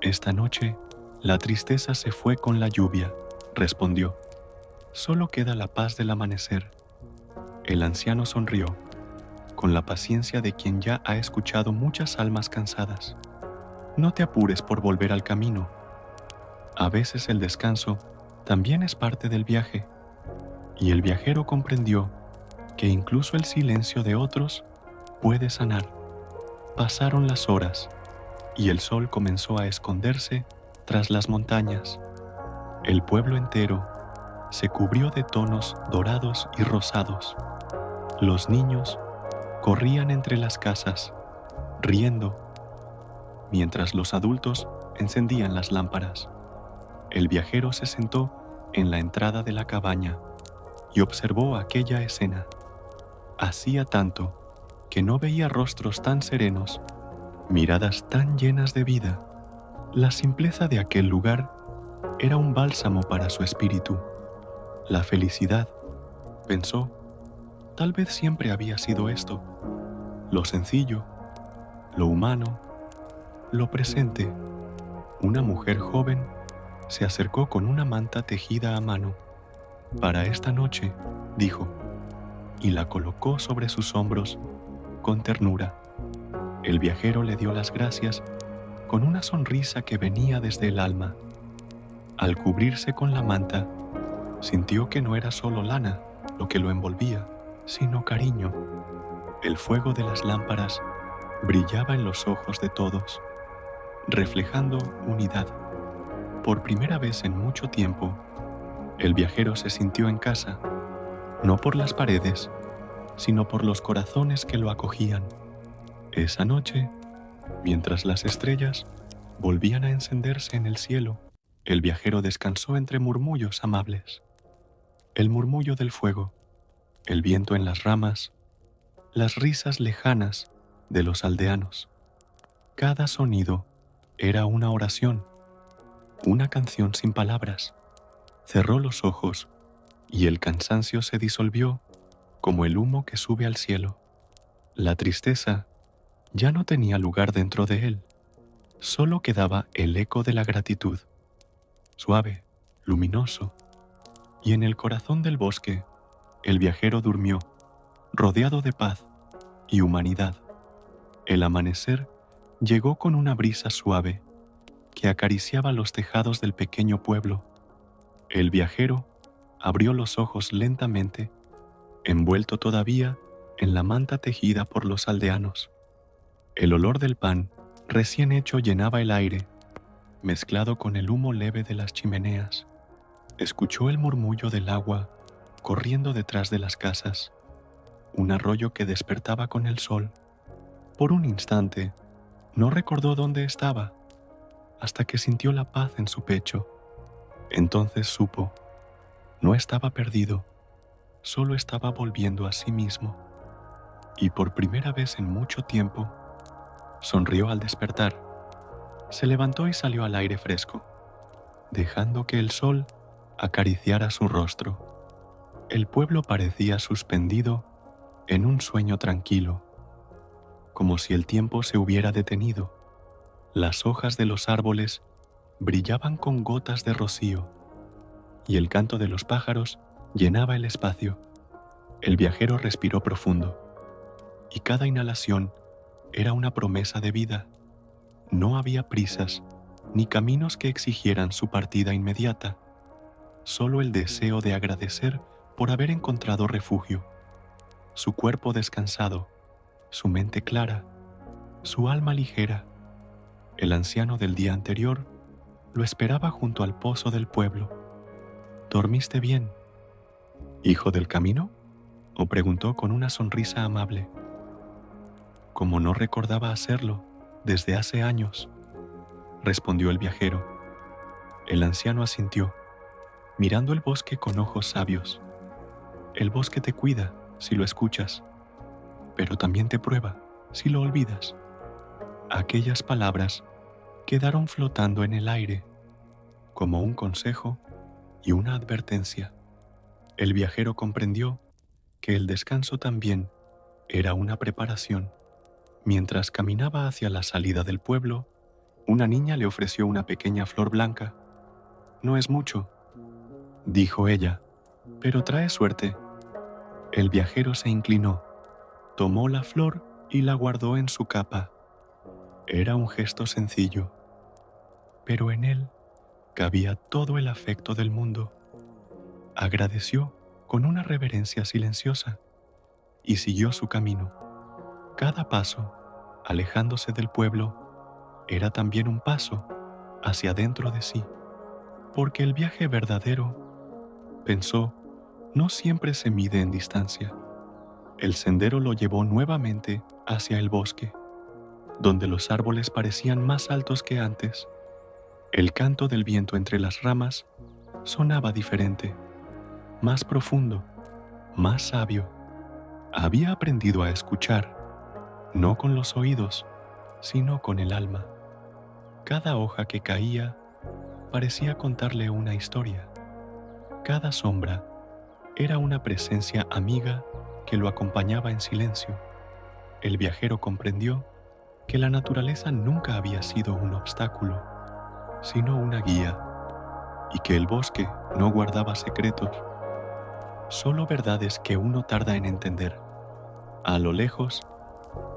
«Esta noche, la tristeza se fue con la lluvia», respondió. «Solo queda la paz del amanecer». El anciano sonrió, con la paciencia de quien ya ha escuchado muchas almas cansadas. «No te apures por volver al camino. A veces el descanso también es parte del viaje». Y el viajero comprendió que incluso el silencio de otros puede sanar. Pasaron las horas y el sol comenzó a esconderse tras las montañas. El pueblo entero se cubrió de tonos dorados y rosados. Los niños corrían entre las casas, riendo, mientras los adultos encendían las lámparas. El viajero se sentó en la entrada de la cabaña y observó aquella escena. Hacía tanto que no veía rostros tan serenos, miradas tan llenas de vida. La simpleza de aquel lugar era un bálsamo para su espíritu. La felicidad, pensó, tal vez siempre había sido esto: lo sencillo, lo humano, lo presente. Una mujer joven se acercó con una manta tejida a mano. «Para esta noche», dijo, y la colocó sobre sus hombros con ternura. El viajero le dio las gracias con una sonrisa que venía desde el alma. Al cubrirse con la manta, sintió que no era solo lana lo que lo envolvía, sino cariño. El fuego de las lámparas brillaba en los ojos de todos, reflejando unidad. Por primera vez en mucho tiempo, el viajero se sintió en casa, no por las paredes, sino por los corazones que lo acogían. Esa noche, mientras las estrellas volvían a encenderse en el cielo, el viajero descansó entre murmullos amables. El murmullo del fuego, el viento en las ramas, las risas lejanas de los aldeanos. Cada sonido era una oración, una canción sin palabras. Cerró los ojos y el cansancio se disolvió como el humo que sube al cielo. La tristeza ya no tenía lugar dentro de él. Solo quedaba el eco de la gratitud, suave, luminoso, y en el corazón del bosque el viajero durmió, rodeado de paz y humanidad. El amanecer llegó con una brisa suave que acariciaba los tejados del pequeño pueblo. El viajero abrió los ojos lentamente, envuelto todavía en la manta tejida por los aldeanos. El olor del pan recién hecho llenaba el aire, mezclado con el humo leve de las chimeneas. Escuchó el murmullo del agua corriendo detrás de las casas, un arroyo que despertaba con el sol. Por un instante, no recordó dónde estaba, hasta que sintió la paz en su pecho. Entonces supo, no estaba perdido, solo estaba volviendo a sí mismo. Y por primera vez en mucho tiempo, sonrió al despertar. Se levantó y salió al aire fresco, dejando que el sol acariciara su rostro. El pueblo parecía suspendido en un sueño tranquilo, como si el tiempo se hubiera detenido. Las hojas de los árboles brillaban con gotas de rocío y el canto de los pájaros llenaba el espacio. El viajero respiró profundo y cada inhalación era una promesa de vida. No había prisas ni caminos que exigieran su partida inmediata, solo el deseo de agradecer por haber encontrado refugio. Su cuerpo descansado, su mente clara, su alma ligera. El anciano del día anterior lo esperaba junto al pozo del pueblo. ¿Dormiste bien, hijo del camino?, o preguntó con una sonrisa amable. Como no recordaba hacerlo desde hace años, respondió el viajero. El anciano asintió, mirando el bosque con ojos sabios. El bosque te cuida si lo escuchas, pero también te prueba si lo olvidas. Aquellas palabras quedaron flotando en el aire, como un consejo y una advertencia. El viajero comprendió que el descanso también era una preparación. Mientras caminaba hacia la salida del pueblo, una niña le ofreció una pequeña flor blanca. «No es mucho», dijo ella, «pero trae suerte». El viajero se inclinó, tomó la flor y la guardó en su capa. Era un gesto sencillo, pero en él cabía todo el afecto del mundo. Agradeció con una reverencia silenciosa y siguió su camino. Cada paso, alejándose del pueblo, era también un paso hacia dentro de sí, porque el viaje verdadero, pensó, no siempre se mide en distancia. El sendero lo llevó nuevamente hacia el bosque, donde los árboles parecían más altos que antes. El canto del viento entre las ramas sonaba diferente, más profundo, más sabio. Había aprendido a escuchar, no con los oídos, sino con el alma. Cada hoja que caía parecía contarle una historia. Cada sombra era una presencia amiga que lo acompañaba en silencio. El viajero comprendió que la naturaleza nunca había sido un obstáculo, sino una guía, y que el bosque no guardaba secretos, solo verdades que uno tarda en entender. A lo lejos,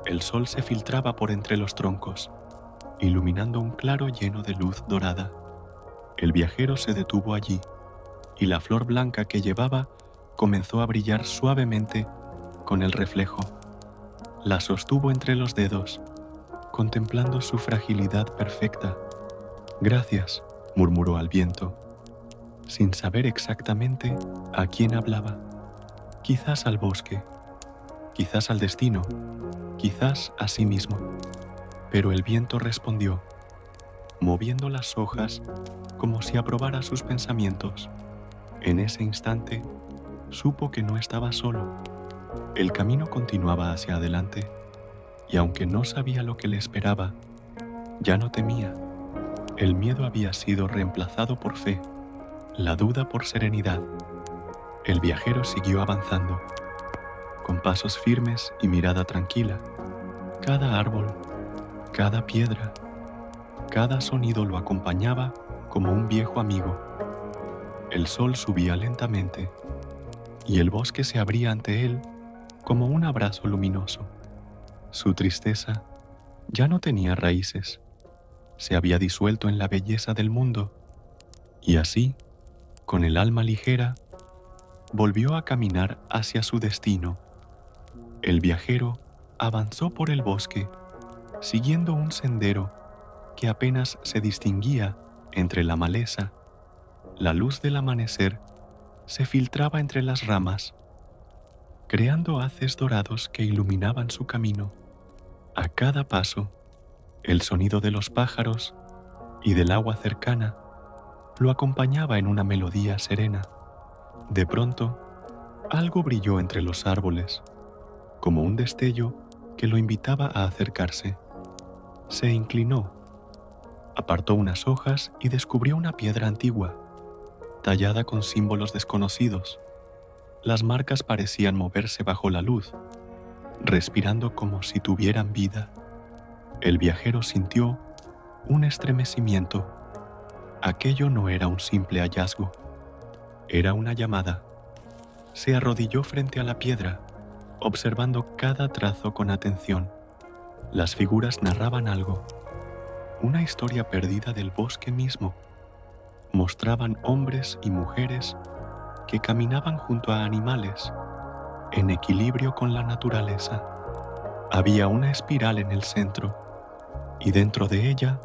el sol se filtraba por entre los troncos, iluminando un claro lleno de luz dorada. El viajero se detuvo allí, y la flor blanca que llevaba comenzó a brillar suavemente con el reflejo. La sostuvo entre los dedos, contemplando su fragilidad perfecta. «Gracias», murmuró al viento, sin saber exactamente a quién hablaba. Quizás al bosque, quizás al destino, quizás a sí mismo. Pero el viento respondió, moviendo las hojas como si aprobara sus pensamientos. En ese instante, supo que no estaba solo. El camino continuaba hacia adelante, y aunque no sabía lo que le esperaba, ya no temía. El miedo había sido reemplazado por fe, la duda por serenidad. El viajero siguió avanzando, con pasos firmes y mirada tranquila. Cada árbol, cada piedra, cada sonido lo acompañaba como un viejo amigo. El sol subía lentamente y el bosque se abría ante él como un abrazo luminoso. Su tristeza ya no tenía raíces, se había disuelto en la belleza del mundo y así, con el alma ligera, volvió a caminar hacia su destino. El viajero avanzó por el bosque, siguiendo un sendero que apenas se distinguía entre la maleza. La luz del amanecer se filtraba entre las ramas, creando haces dorados que iluminaban su camino. A cada paso, el sonido de los pájaros y del agua cercana lo acompañaba en una melodía serena. De pronto, algo brilló entre los árboles, como un destello que lo invitaba a acercarse. Se inclinó, apartó unas hojas y descubrió una piedra antigua, tallada con símbolos desconocidos. Las marcas parecían moverse bajo la luz, respirando como si tuvieran vida. El viajero sintió un estremecimiento. Aquello no era un simple hallazgo, era una llamada. Se arrodilló frente a la piedra, observando cada trazo con atención. Las figuras narraban algo, una historia perdida del bosque mismo. Mostraban hombres y mujeres que caminaban junto a animales, en equilibrio con la naturaleza. Había una espiral en el centro, y dentro de ella,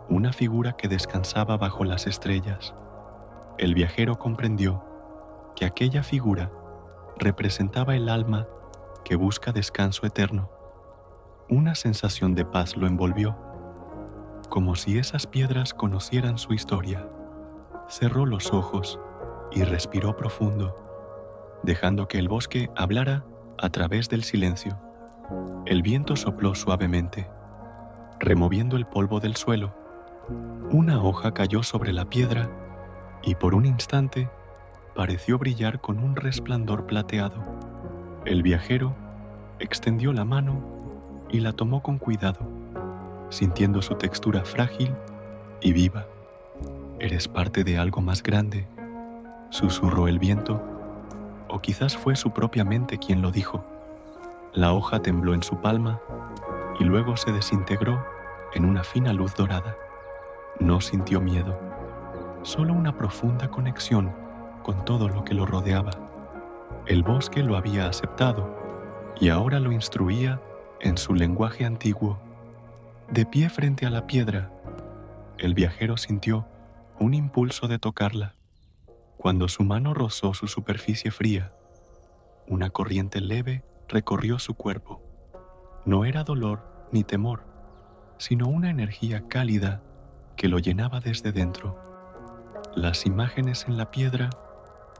una figura que descansaba bajo las estrellas. El viajero comprendió que aquella figura representaba el alma que busca descanso eterno. Una sensación de paz lo envolvió, como si esas piedras conocieran su historia. Cerró los ojos y respiró profundo, dejando que el bosque hablara a través del silencio. El viento sopló suavemente, removiendo el polvo del suelo. Una hoja cayó sobre la piedra y por un instante pareció brillar con un resplandor plateado. El viajero extendió la mano y la tomó con cuidado, sintiendo su textura frágil y viva. «Eres parte de algo más grande», susurró el viento, o quizás fue su propia mente quien lo dijo. La hoja tembló en su palma y luego se desintegró en una fina luz dorada. No sintió miedo, solo una profunda conexión con todo lo que lo rodeaba. El bosque lo había aceptado y ahora lo instruía en su lenguaje antiguo. De pie frente a la piedra, el viajero sintió un impulso de tocarla. Cuando su mano rozó su superficie fría, una corriente leve recorrió su cuerpo. No era dolor ni temor, sino una energía cálida que lo llenaba desde dentro. Las imágenes en la piedra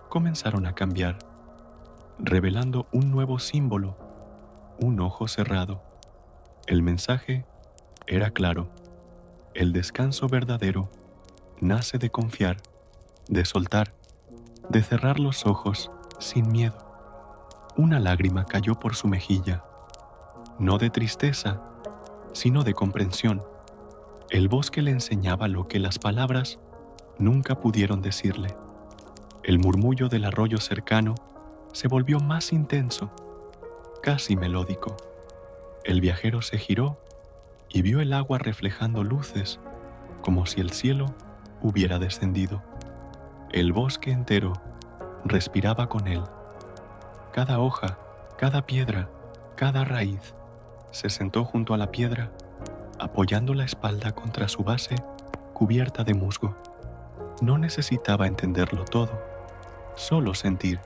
comenzaron a cambiar, revelando un nuevo símbolo, un ojo cerrado. El mensaje era claro: el descanso verdadero nace de confiar, de soltar, de cerrar los ojos sin miedo. Una lágrima cayó por su mejilla, no de tristeza, sino de comprensión. El bosque le enseñaba lo que las palabras nunca pudieron decirle. El murmullo del arroyo cercano se volvió más intenso, casi melódico. El viajero se giró y vio el agua reflejando luces, como si el cielo hubiera descendido. El bosque entero respiraba con él. Cada hoja, Cada piedra, cada raíz, se sentó junto a la piedra, apoyando la espalda contra su base cubierta de musgo. No necesitaba entenderlo todo, solo sentir.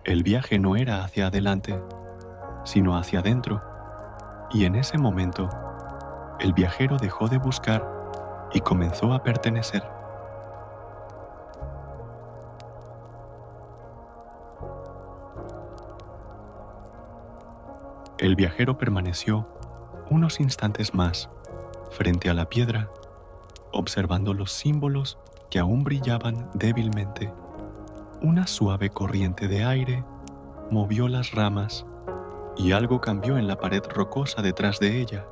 El viaje no era hacia adelante, sino hacia adentro, y en ese momento, el viajero dejó de buscar y comenzó a pertenecer. El viajero permaneció unos instantes más frente a la piedra, observando los símbolos que aún brillaban débilmente. Una suave corriente de aire movió las ramas y algo cambió en la pared rocosa detrás de ella.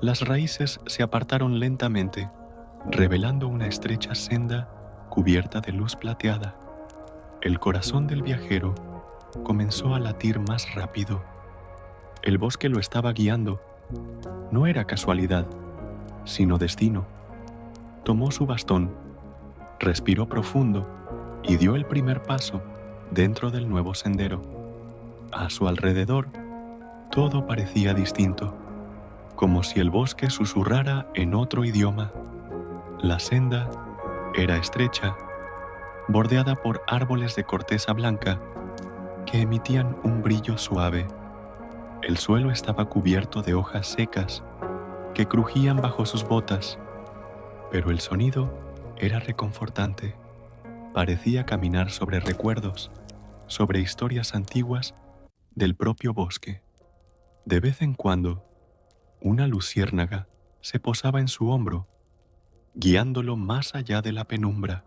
Las raíces se apartaron lentamente, revelando una estrecha senda cubierta de luz plateada. El corazón del viajero comenzó a latir más rápido. El bosque lo estaba guiando. No era casualidad, sino destino. Tomó su bastón, respiró profundo y dio el primer paso dentro del nuevo sendero. A su alrededor, todo parecía distinto, como si el bosque susurrara en otro idioma. La senda era estrecha, bordeada por árboles de corteza blanca que emitían un brillo suave. El suelo estaba cubierto de hojas secas que crujían bajo sus botas, pero el sonido era reconfortante. Parecía caminar sobre recuerdos, sobre historias antiguas del propio bosque. De vez en cuando, una luciérnaga se posaba en su hombro, guiándolo más allá de la penumbra.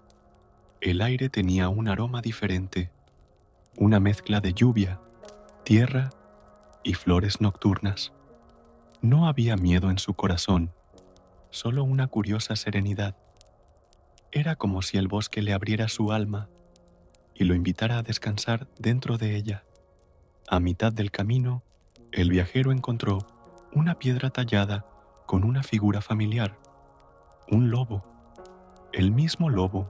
El aire tenía un aroma diferente, una mezcla de lluvia, tierra y flores nocturnas. No había miedo en su corazón, solo una curiosa serenidad. Era como si el bosque le abriera su alma y lo invitara a descansar dentro de ella. A mitad del camino, el viajero encontró una piedra tallada con una figura familiar, un lobo, el mismo lobo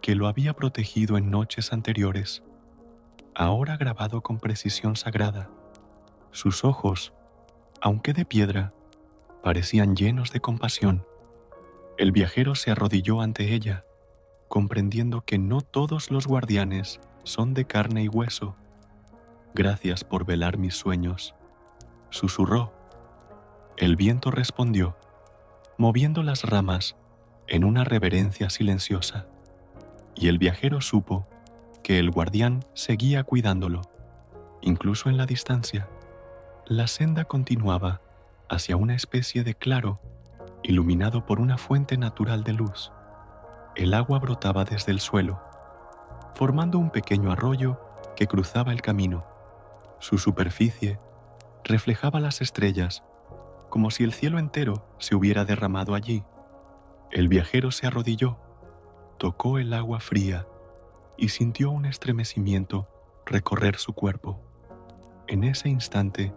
que lo había protegido en noches anteriores, ahora grabado con precisión sagrada. Sus ojos, aunque de piedra, parecían llenos de compasión. El viajero se arrodilló ante ella, comprendiendo que no todos los guardianes son de carne y hueso. Gracias por velar mis sueños, susurró. El viento respondió, moviendo las ramas en una reverencia silenciosa, y el viajero supo que el guardián seguía cuidándolo, incluso en la distancia. La senda continuaba hacia una especie de claro, iluminado por una fuente natural de luz. El agua brotaba desde el suelo, formando un pequeño arroyo que cruzaba el camino. Su superficie reflejaba las estrellas, como si el cielo entero se hubiera derramado allí. El viajero se arrodilló, tocó el agua fría y sintió un estremecimiento recorrer su cuerpo. En ese instante,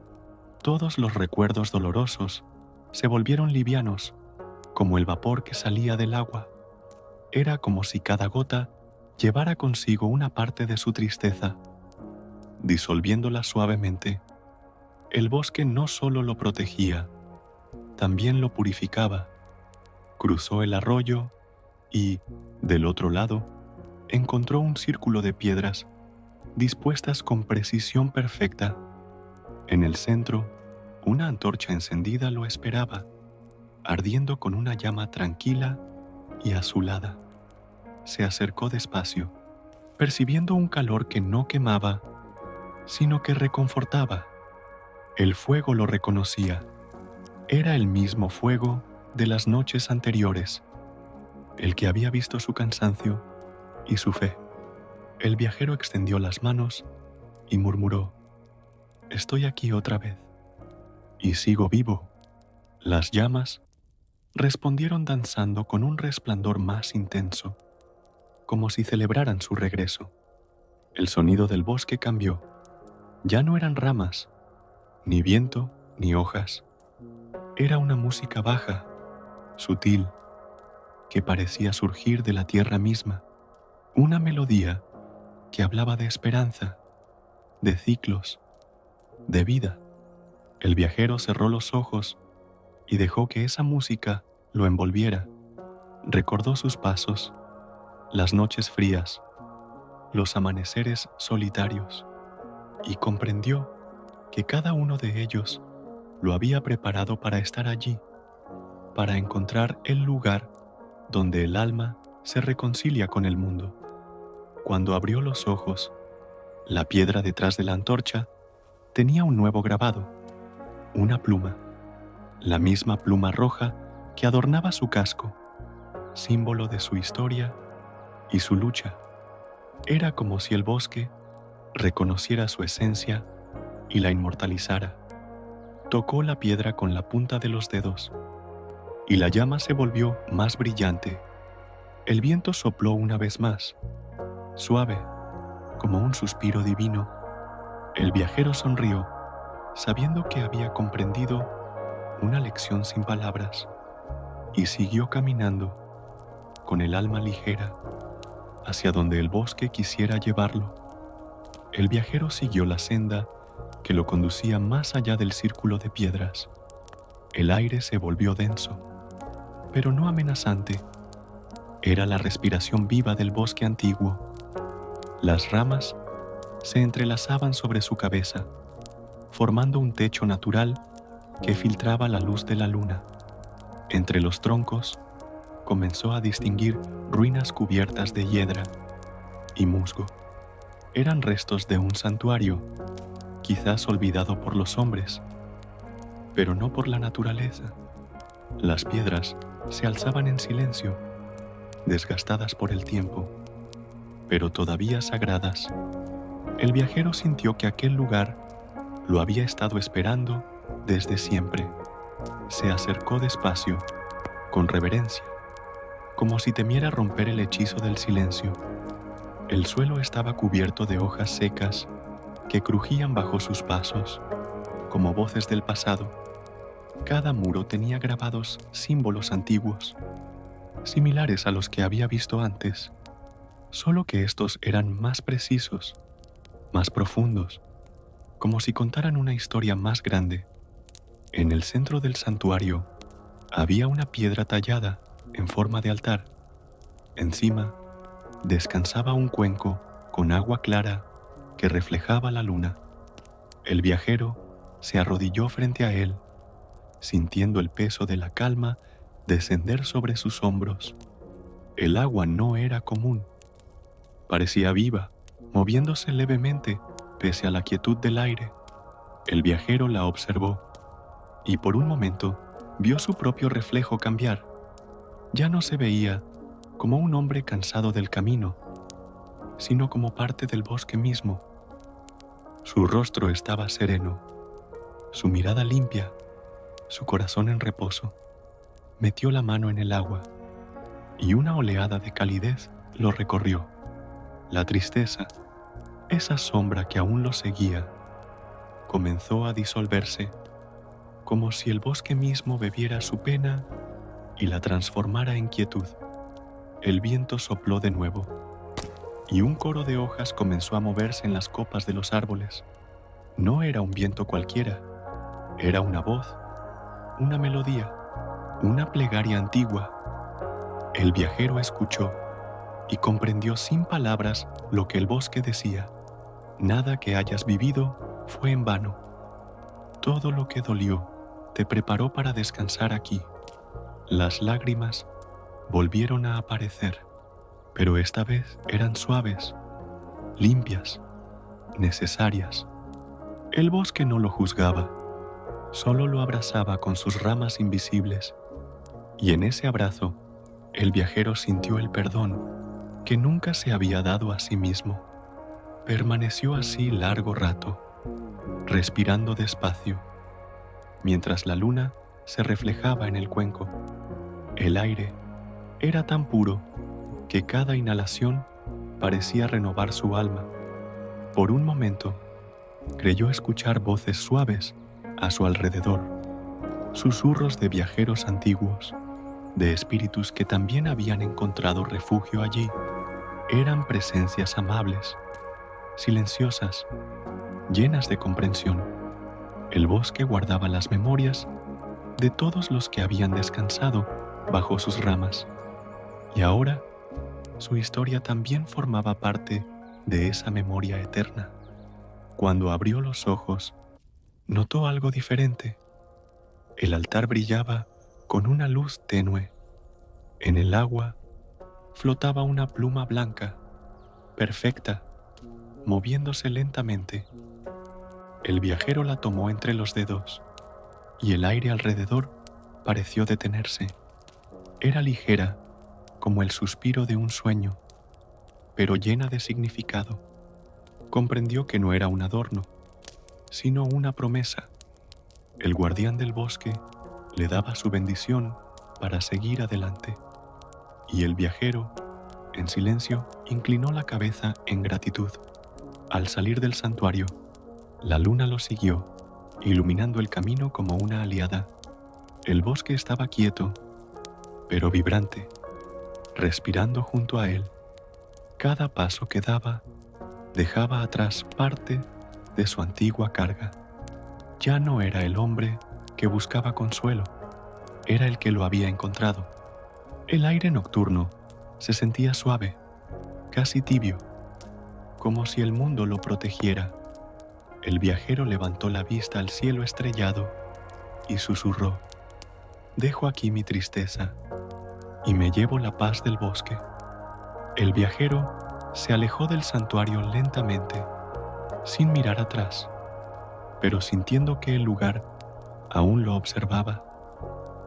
todos los recuerdos dolorosos se volvieron livianos, como el vapor que salía del agua. Era como si cada gota llevara consigo una parte de su tristeza, disolviéndola suavemente. El bosque no solo lo protegía, también lo purificaba. Cruzó el arroyo y, del otro lado, encontró un círculo de piedras dispuestas con precisión perfecta. En el centro, una antorcha encendida lo esperaba, ardiendo con una llama tranquila y azulada. Se acercó despacio, percibiendo un calor que no quemaba, sino que reconfortaba. El fuego lo reconocía. Era el mismo fuego de las noches anteriores, el que había visto su cansancio y su fe. El viajero extendió las manos y murmuró, «Estoy aquí otra vez, y sigo vivo». Las llamas respondieron danzando con un resplandor más intenso, como si celebraran su regreso. El sonido del bosque cambió. Ya no eran ramas, ni viento, ni hojas. Era una música baja, sutil, que parecía surgir de la tierra misma. Una melodía que hablaba de esperanza, de ciclos, de vida. El viajero cerró los ojos y dejó que esa música lo envolviera. Recordó sus pasos, las noches frías, los amaneceres solitarios, y comprendió que cada uno de ellos lo había preparado para estar allí, para encontrar el lugar donde el alma se reconcilia con el mundo. Cuando abrió los ojos, la piedra detrás de la antorcha tenía un nuevo grabado, una pluma, la misma pluma roja que adornaba su casco, símbolo de su historia y su lucha. Era como si el bosque reconociera su esencia y la inmortalizara. Tocó la piedra con la punta de los dedos y la llama se volvió más brillante. El viento sopló una vez más, suave, como un suspiro divino. El viajero sonrió, sabiendo que había comprendido una lección sin palabras, y siguió caminando, con el alma ligera, hacia donde el bosque quisiera llevarlo. El viajero siguió la senda que lo conducía más allá del círculo de piedras. El aire se volvió denso, pero no amenazante. Era la respiración viva del bosque antiguo. Las ramas se entrelazaban sobre su cabeza, formando un techo natural que filtraba la luz de la luna. Entre los troncos comenzó a distinguir ruinas cubiertas de hiedra y musgo. Eran restos de un santuario, quizás olvidado por los hombres, pero no por la naturaleza. Las piedras se alzaban en silencio, desgastadas por el tiempo, pero todavía sagradas. El viajero sintió que aquel lugar lo había estado esperando desde siempre. Se acercó despacio, con reverencia, como si temiera romper el hechizo del silencio. El suelo estaba cubierto de hojas secas que crujían bajo sus pasos, como voces del pasado. Cada muro tenía grabados símbolos antiguos, similares a los que había visto antes, solo que estos eran más precisos, más profundos, como si contaran una historia más grande. En el centro del santuario había una piedra tallada en forma de altar. Encima descansaba un cuenco con agua clara que reflejaba la luna. El viajero se arrodilló frente a él, sintiendo el peso de la calma descender sobre sus hombros. El agua no era común. Parecía viva, moviéndose levemente pese a la quietud del aire. El viajero la observó y por un momento vio su propio reflejo cambiar. Ya no se veía como un hombre cansado del camino, sino como parte del bosque mismo. Su rostro estaba sereno, su mirada limpia, su corazón en reposo. Metió la mano en el agua y una oleada de calidez lo recorrió. La tristeza, esa sombra que aún lo seguía, comenzó a disolverse, como si el bosque mismo bebiera su pena y la transformara en quietud. El viento sopló de nuevo, y un coro de hojas comenzó a moverse en las copas de los árboles. No era un viento cualquiera, era una voz, una melodía, una plegaria antigua. El viajero escuchó y comprendió sin palabras lo que el bosque decía. Nada que hayas vivido fue en vano. Todo lo que dolió te preparó para descansar aquí. Las lágrimas volvieron a aparecer, pero esta vez eran suaves, limpias, necesarias. El bosque no lo juzgaba, solo lo abrazaba con sus ramas invisibles, y en ese abrazo el viajero sintió el perdón que nunca se había dado a sí mismo. Permaneció así largo rato, respirando despacio, mientras la luna se reflejaba en el cuenco. El aire era tan puro que cada inhalación parecía renovar su alma. Por un momento, creyó escuchar voces suaves a su alrededor, susurros de viajeros antiguos, de espíritus que también habían encontrado refugio allí. Eran presencias amables, silenciosas, llenas de comprensión. El bosque guardaba las memorias de todos los que habían descansado bajo sus ramas, y ahora su historia también formaba parte de esa memoria eterna. Cuando abrió los ojos, notó algo diferente. El altar brillaba con una luz tenue. En el agua flotaba una pluma blanca, perfecta, moviéndose lentamente. El viajero la tomó entre los dedos y el aire alrededor pareció detenerse. Era ligera como el suspiro de un sueño, pero llena de significado. Comprendió que no era un adorno, sino una promesa. El guardián del bosque le daba su bendición para seguir adelante, y el viajero, en silencio, inclinó la cabeza en gratitud. Al salir del santuario, la luna lo siguió, iluminando el camino como una aliada. El bosque estaba quieto, pero vibrante, respirando junto a él. Cada paso que daba dejaba atrás parte de su antigua carga. Ya no era el hombre que buscaba consuelo, era el que lo había encontrado. El aire nocturno se sentía suave, casi tibio, como si el mundo lo protegiera. El viajero levantó la vista al cielo estrellado y susurró: «Dejo aquí mi tristeza y me llevo la paz del bosque». El viajero se alejó del santuario lentamente, sin mirar atrás, pero sintiendo que el lugar aún lo observaba.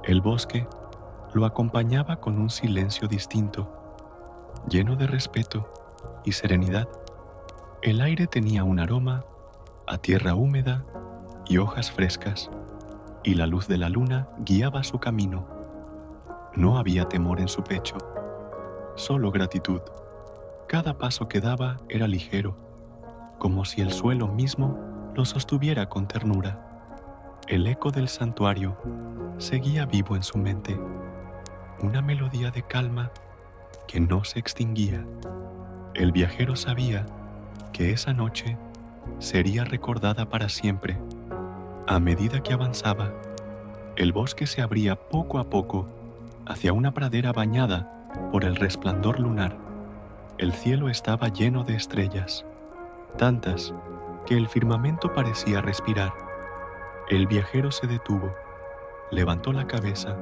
El bosque lo acompañaba con un silencio distinto, lleno de respeto y serenidad. El aire tenía un aroma a tierra húmeda y hojas frescas, y la luz de la luna guiaba su camino. No había temor en su pecho, solo gratitud. Cada paso que daba era ligero, como si el suelo mismo lo sostuviera con ternura. El eco del santuario seguía vivo en su mente, una melodía de calma que no se extinguía. El viajero sabía que esa noche sería recordada para siempre. A medida que avanzaba, el bosque se abría poco a poco hacia una pradera bañada por el resplandor lunar. El cielo estaba lleno de estrellas, tantas que el firmamento parecía respirar. El viajero se detuvo, levantó la cabeza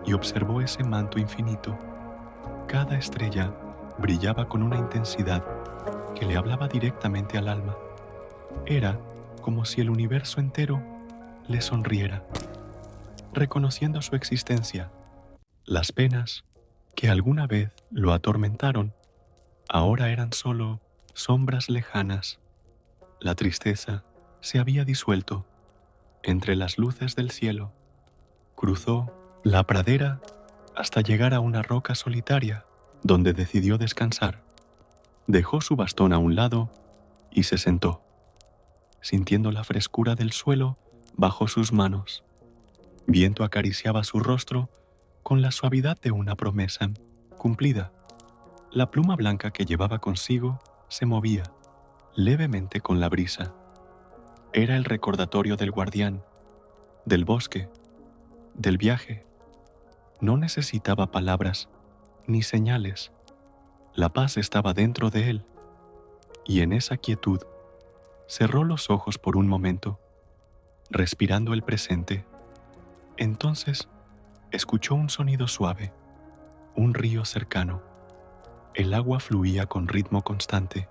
y observó ese manto infinito. Cada estrella brillaba con una intensidad que le hablaba directamente al alma. Era como si el universo entero le sonriera, reconociendo su existencia. Las penas que alguna vez lo atormentaron ahora eran solo sombras lejanas. La tristeza se había disuelto entre las luces del cielo. Cruzó la pradera hasta llegar a una roca solitaria donde decidió descansar. Dejó su bastón a un lado y se sentó, sintiendo la frescura del suelo bajo sus manos. Viento acariciaba su rostro con la suavidad de una promesa cumplida. La pluma blanca que llevaba consigo se movía levemente con la brisa. Era el recordatorio del guardián, del bosque, del viaje. No necesitaba palabras ni señales. La paz estaba dentro de él, y en esa quietud cerró los ojos por un momento, respirando el presente. Entonces escuchó un sonido suave, un río cercano. El agua fluía con ritmo constante,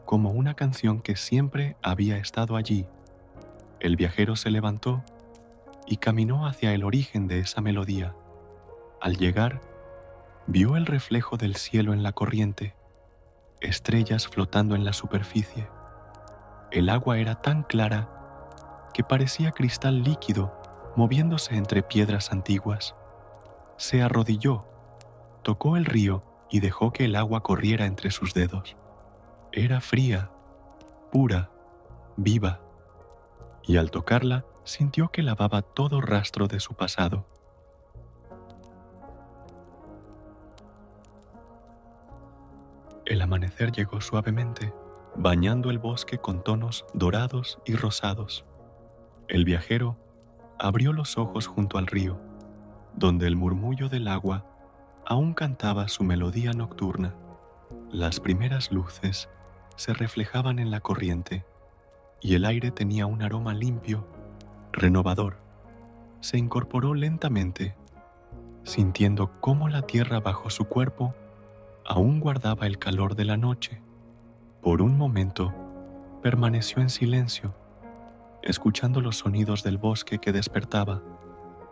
como una canción que siempre había estado allí. El viajero se levantó y caminó hacia el origen de esa melodía. Al llegar, vio el reflejo del cielo en la corriente, estrellas flotando en la superficie. El agua era tan clara que parecía cristal líquido moviéndose entre piedras antiguas. Se arrodilló, tocó el río y dejó que el agua corriera entre sus dedos. Era fría, pura, viva, y al tocarla sintió que lavaba todo rastro de su pasado. El amanecer llegó suavemente, bañando el bosque con tonos dorados y rosados. El viajero abrió los ojos junto al río, donde el murmullo del agua aún cantaba su melodía nocturna. Las primeras luces se reflejaban en la corriente y el aire tenía un aroma limpio, renovador. Se incorporó lentamente, sintiendo cómo la tierra bajo su cuerpo aún guardaba el calor de la noche. Por un momento, permaneció en silencio, escuchando los sonidos del bosque que despertaba,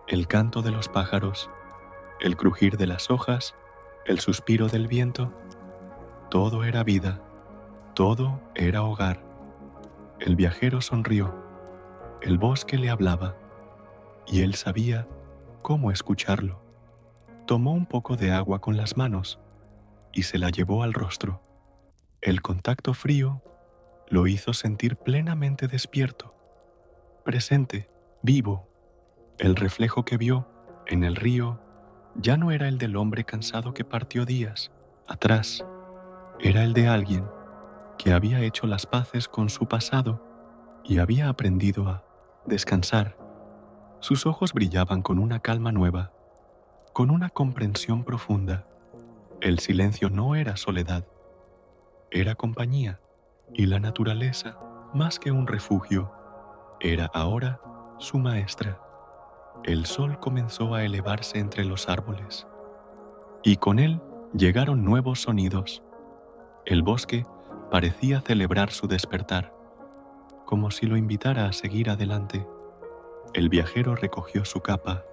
el canto de los pájaros, el crujir de las hojas, el suspiro del viento. Todo era vida, todo era hogar. El viajero sonrió, el bosque le hablaba, y él sabía cómo escucharlo. Tomó un poco de agua con las manos y se la llevó al rostro. El contacto frío lo hizo sentir plenamente despierto, presente, vivo. El reflejo que vio en el río ya no era el del hombre cansado que partió días atrás, era el de alguien que había hecho las paces con su pasado y había aprendido a descansar. Sus ojos brillaban con una calma nueva, con una comprensión profunda. El silencio no era soledad, era compañía, y la naturaleza, más que un refugio, era ahora su maestra. El sol comenzó a elevarse entre los árboles, y con él llegaron nuevos sonidos. El bosque parecía celebrar su despertar, como si lo invitara a seguir adelante. El viajero recogió su capa,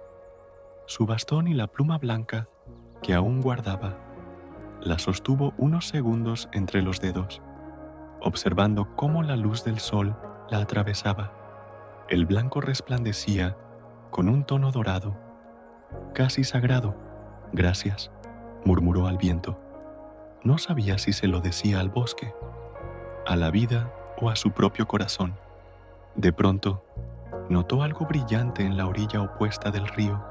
su bastón y la pluma blanca que aún guardaba. La sostuvo unos segundos entre los dedos, observando cómo la luz del sol la atravesaba. El blanco resplandecía con un tono dorado, casi sagrado. Gracias, murmuró al viento. No sabía si se lo decía al bosque, a la vida o a su propio corazón. De pronto, notó algo brillante en la orilla opuesta del río.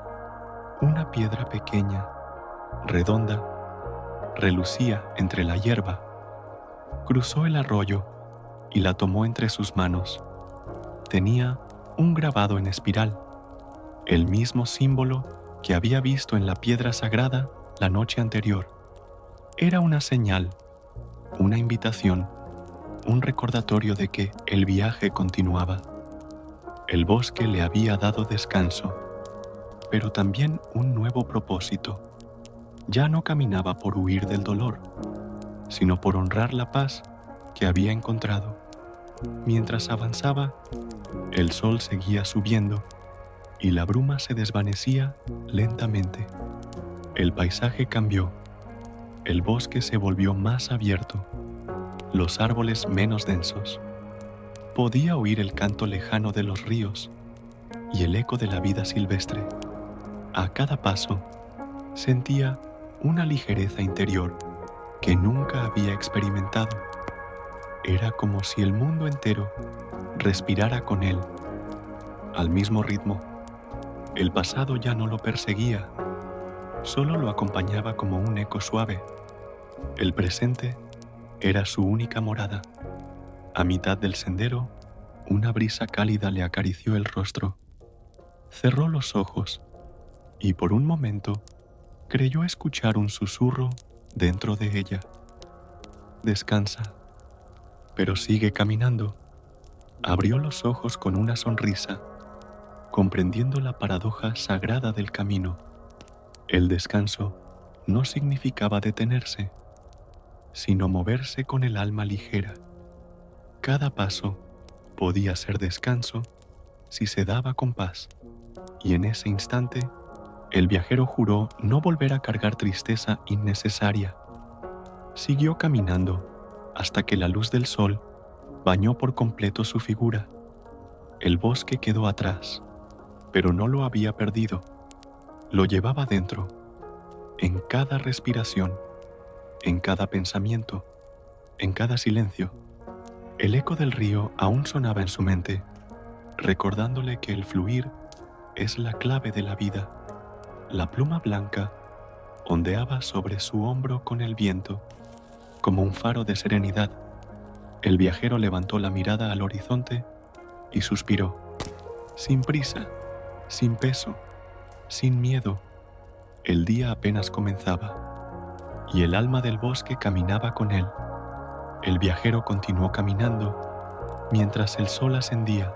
Una piedra pequeña, redonda, relucía entre la hierba. Cruzó el arroyo y la tomó entre sus manos. Tenía un grabado en espiral, el mismo símbolo que había visto en la piedra sagrada la noche anterior. Era una señal, una invitación, un recordatorio de que el viaje continuaba. El bosque le había dado descanso, pero también un nuevo propósito. Ya no caminaba por huir del dolor, sino por honrar la paz que había encontrado. Mientras avanzaba, el sol seguía subiendo y la bruma se desvanecía lentamente. El paisaje cambió, el bosque se volvió más abierto, los árboles menos densos. Podía oír el canto lejano de los ríos y el eco de la vida silvestre. A cada paso, sentía una ligereza interior que nunca había experimentado. Era como si el mundo entero respirara con él, al mismo ritmo. El pasado ya no lo perseguía, solo lo acompañaba como un eco suave. El presente era su única morada. A mitad del sendero, una brisa cálida le acarició el rostro. Cerró los ojos y por un momento creyó escuchar un susurro dentro de ella. Descansa, pero sigue caminando. Abrió los ojos con una sonrisa, comprendiendo la paradoja sagrada del camino. El descanso no significaba detenerse, sino moverse con el alma ligera. Cada paso podía ser descanso si se daba con paz, y en ese instante el viajero juró no volver a cargar tristeza innecesaria. Siguió caminando hasta que la luz del sol bañó por completo su figura. El bosque quedó atrás, pero no lo había perdido. Lo llevaba dentro, en cada respiración, en cada pensamiento, en cada silencio. El eco del río aún sonaba en su mente, recordándole que el fluir es la clave de la vida. La pluma blanca ondeaba sobre su hombro con el viento, como un faro de serenidad. El viajero levantó la mirada al horizonte y suspiró. sin prisa, sin peso, sin miedo. El día apenas comenzaba, y el alma del bosque caminaba con él. El viajero continuó caminando, mientras el sol ascendía,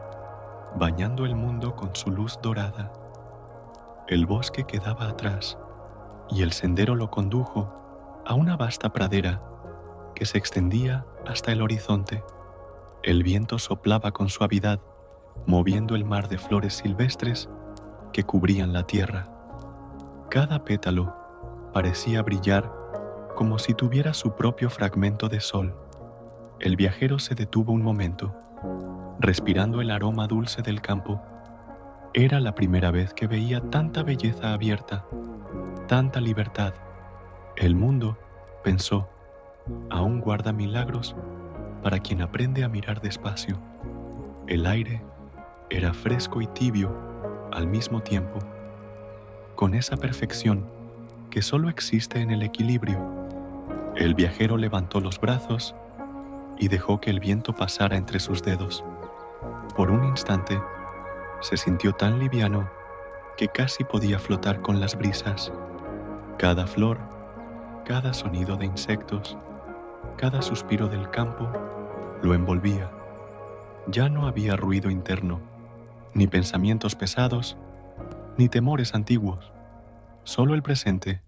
bañando el mundo con su luz dorada. El bosque quedaba atrás, y el sendero lo condujo a una vasta pradera que se extendía hasta el horizonte. El viento soplaba con suavidad, moviendo el mar de flores silvestres que cubrían la tierra. Cada pétalo parecía brillar como si tuviera su propio fragmento de sol. El viajero se detuvo un momento, respirando el aroma dulce del campo. Era la primera vez que veía tanta belleza abierta, tanta libertad. El mundo, pensó, aún guarda milagros para quien aprende a mirar despacio. El aire era fresco y tibio al mismo tiempo, con esa perfección que solo existe en el equilibrio. El viajero levantó los brazos y dejó que el viento pasara entre sus dedos. Por un instante, se sintió tan liviano que casi podía flotar con las brisas. Cada flor, cada sonido de insectos, cada suspiro del campo lo envolvía. Ya no había ruido interno, ni pensamientos pesados, ni temores antiguos, solo el presente,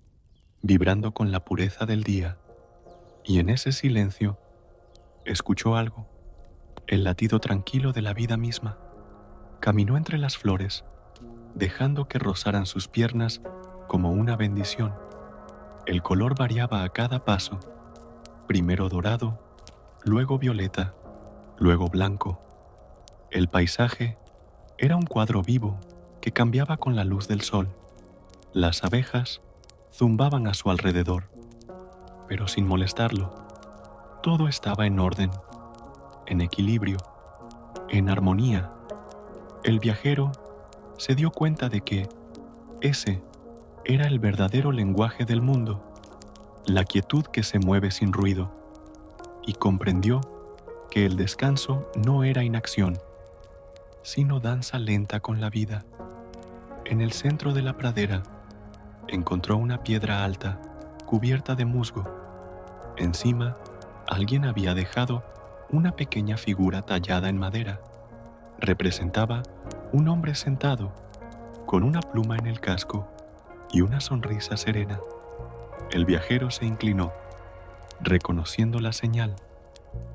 vibrando con la pureza del día. Y en ese silencio, escuchó algo, el latido tranquilo de la vida misma. Caminó entre las flores, dejando que rozaran sus piernas como una bendición. El color variaba a cada paso, primero dorado, luego violeta, luego blanco. El paisaje era un cuadro vivo que cambiaba con la luz del sol. Las abejas zumbaban a su alrededor, pero sin molestarlo. Todo estaba en orden, en equilibrio, en armonía. El viajero se dio cuenta de que ese era el verdadero lenguaje del mundo, la quietud que se mueve sin ruido, y comprendió que el descanso no era inacción, sino danza lenta con la vida. En el centro de la pradera encontró una piedra alta, cubierta de musgo. Encima, alguien había dejado una pequeña figura tallada en madera. Representaba un hombre sentado, con una pluma en el casco y una sonrisa serena. El viajero se inclinó, reconociendo la señal.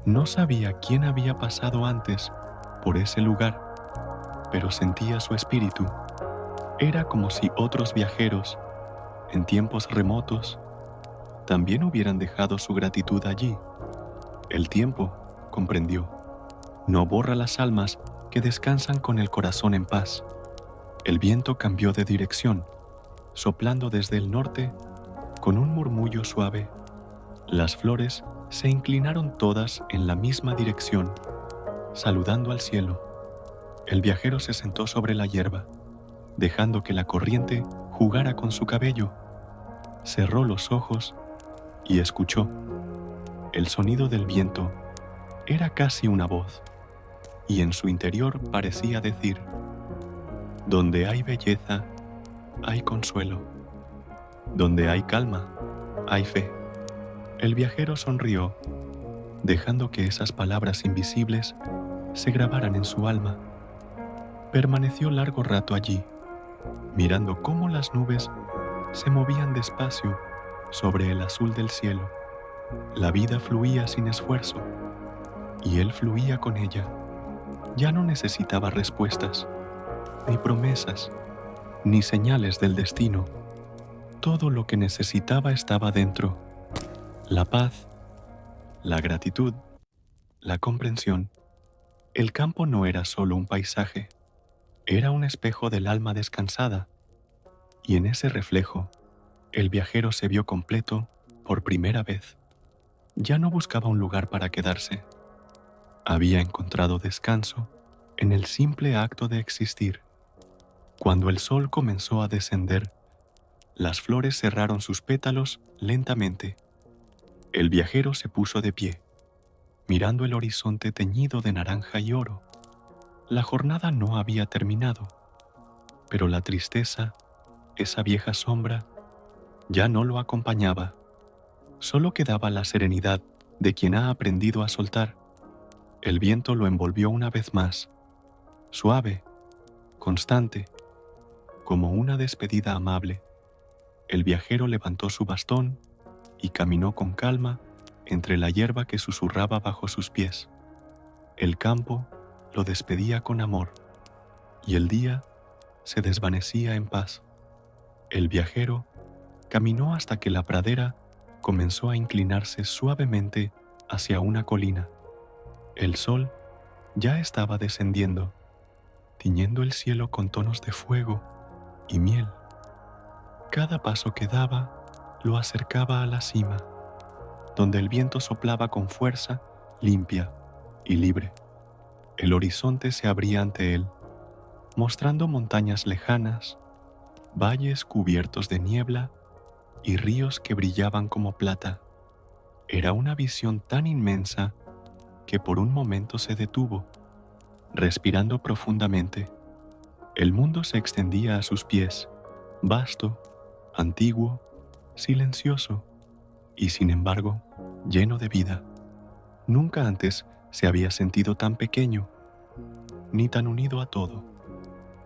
No sabía quién había pasado antes por ese lugar, pero sentía su espíritu. Era como si otros viajeros, en tiempos remotos, también hubieran dejado su gratitud allí. El tiempo, comprendió, no borra las almas que descansan con el corazón en paz. El viento cambió de dirección, soplando desde el norte con un murmullo suave. Las flores se inclinaron todas en la misma dirección, saludando al cielo. El viajero se sentó sobre la hierba, dejando que la corriente jugara con su cabello. Cerró los ojos y escuchó. El sonido del viento era casi una voz, y en su interior parecía decir: donde hay belleza, hay consuelo. Donde hay calma, hay fe. El viajero sonrió, dejando que esas palabras invisibles se grabaran en su alma. Permaneció largo rato allí, mirando cómo las nubes se movían despacio sobre el azul del cielo. La vida fluía sin esfuerzo, y él fluía con ella. Ya no necesitaba respuestas, ni promesas, ni señales del destino. Todo lo que necesitaba estaba dentro: la paz, la gratitud, la comprensión. El campo no era solo un paisaje, era un espejo del alma descansada, y en ese reflejo, el viajero se vio completo por primera vez. Ya no buscaba un lugar para quedarse. Había encontrado descanso en el simple acto de existir. Cuando el sol comenzó a descender, las flores cerraron sus pétalos lentamente. El viajero se puso de pie, mirando el horizonte teñido de naranja y oro. La jornada no había terminado, pero la tristeza, esa vieja sombra, ya no lo acompañaba. Solo quedaba la serenidad de quien ha aprendido a soltar. El viento lo envolvió una vez más, suave, constante, como una despedida amable. El viajero levantó su bastón y caminó con calma entre la hierba que susurraba bajo sus pies. El campo lo despedía con amor y el día se desvanecía en paz. El viajero caminó hasta que la pradera comenzó a inclinarse suavemente hacia una colina. El sol ya estaba descendiendo, tiñendo el cielo con tonos de fuego y miel. Cada paso que daba lo acercaba a la cima, donde el viento soplaba con fuerza limpia y libre. El horizonte se abría ante él, mostrando montañas lejanas, valles cubiertos de niebla y ríos que brillaban como plata. Era una visión tan inmensa que por un momento se detuvo, respirando profundamente. El mundo se extendía a sus pies, vasto, antiguo, silencioso y, sin embargo, lleno de vida. Nunca antes se había sentido tan pequeño, ni tan unido a todo.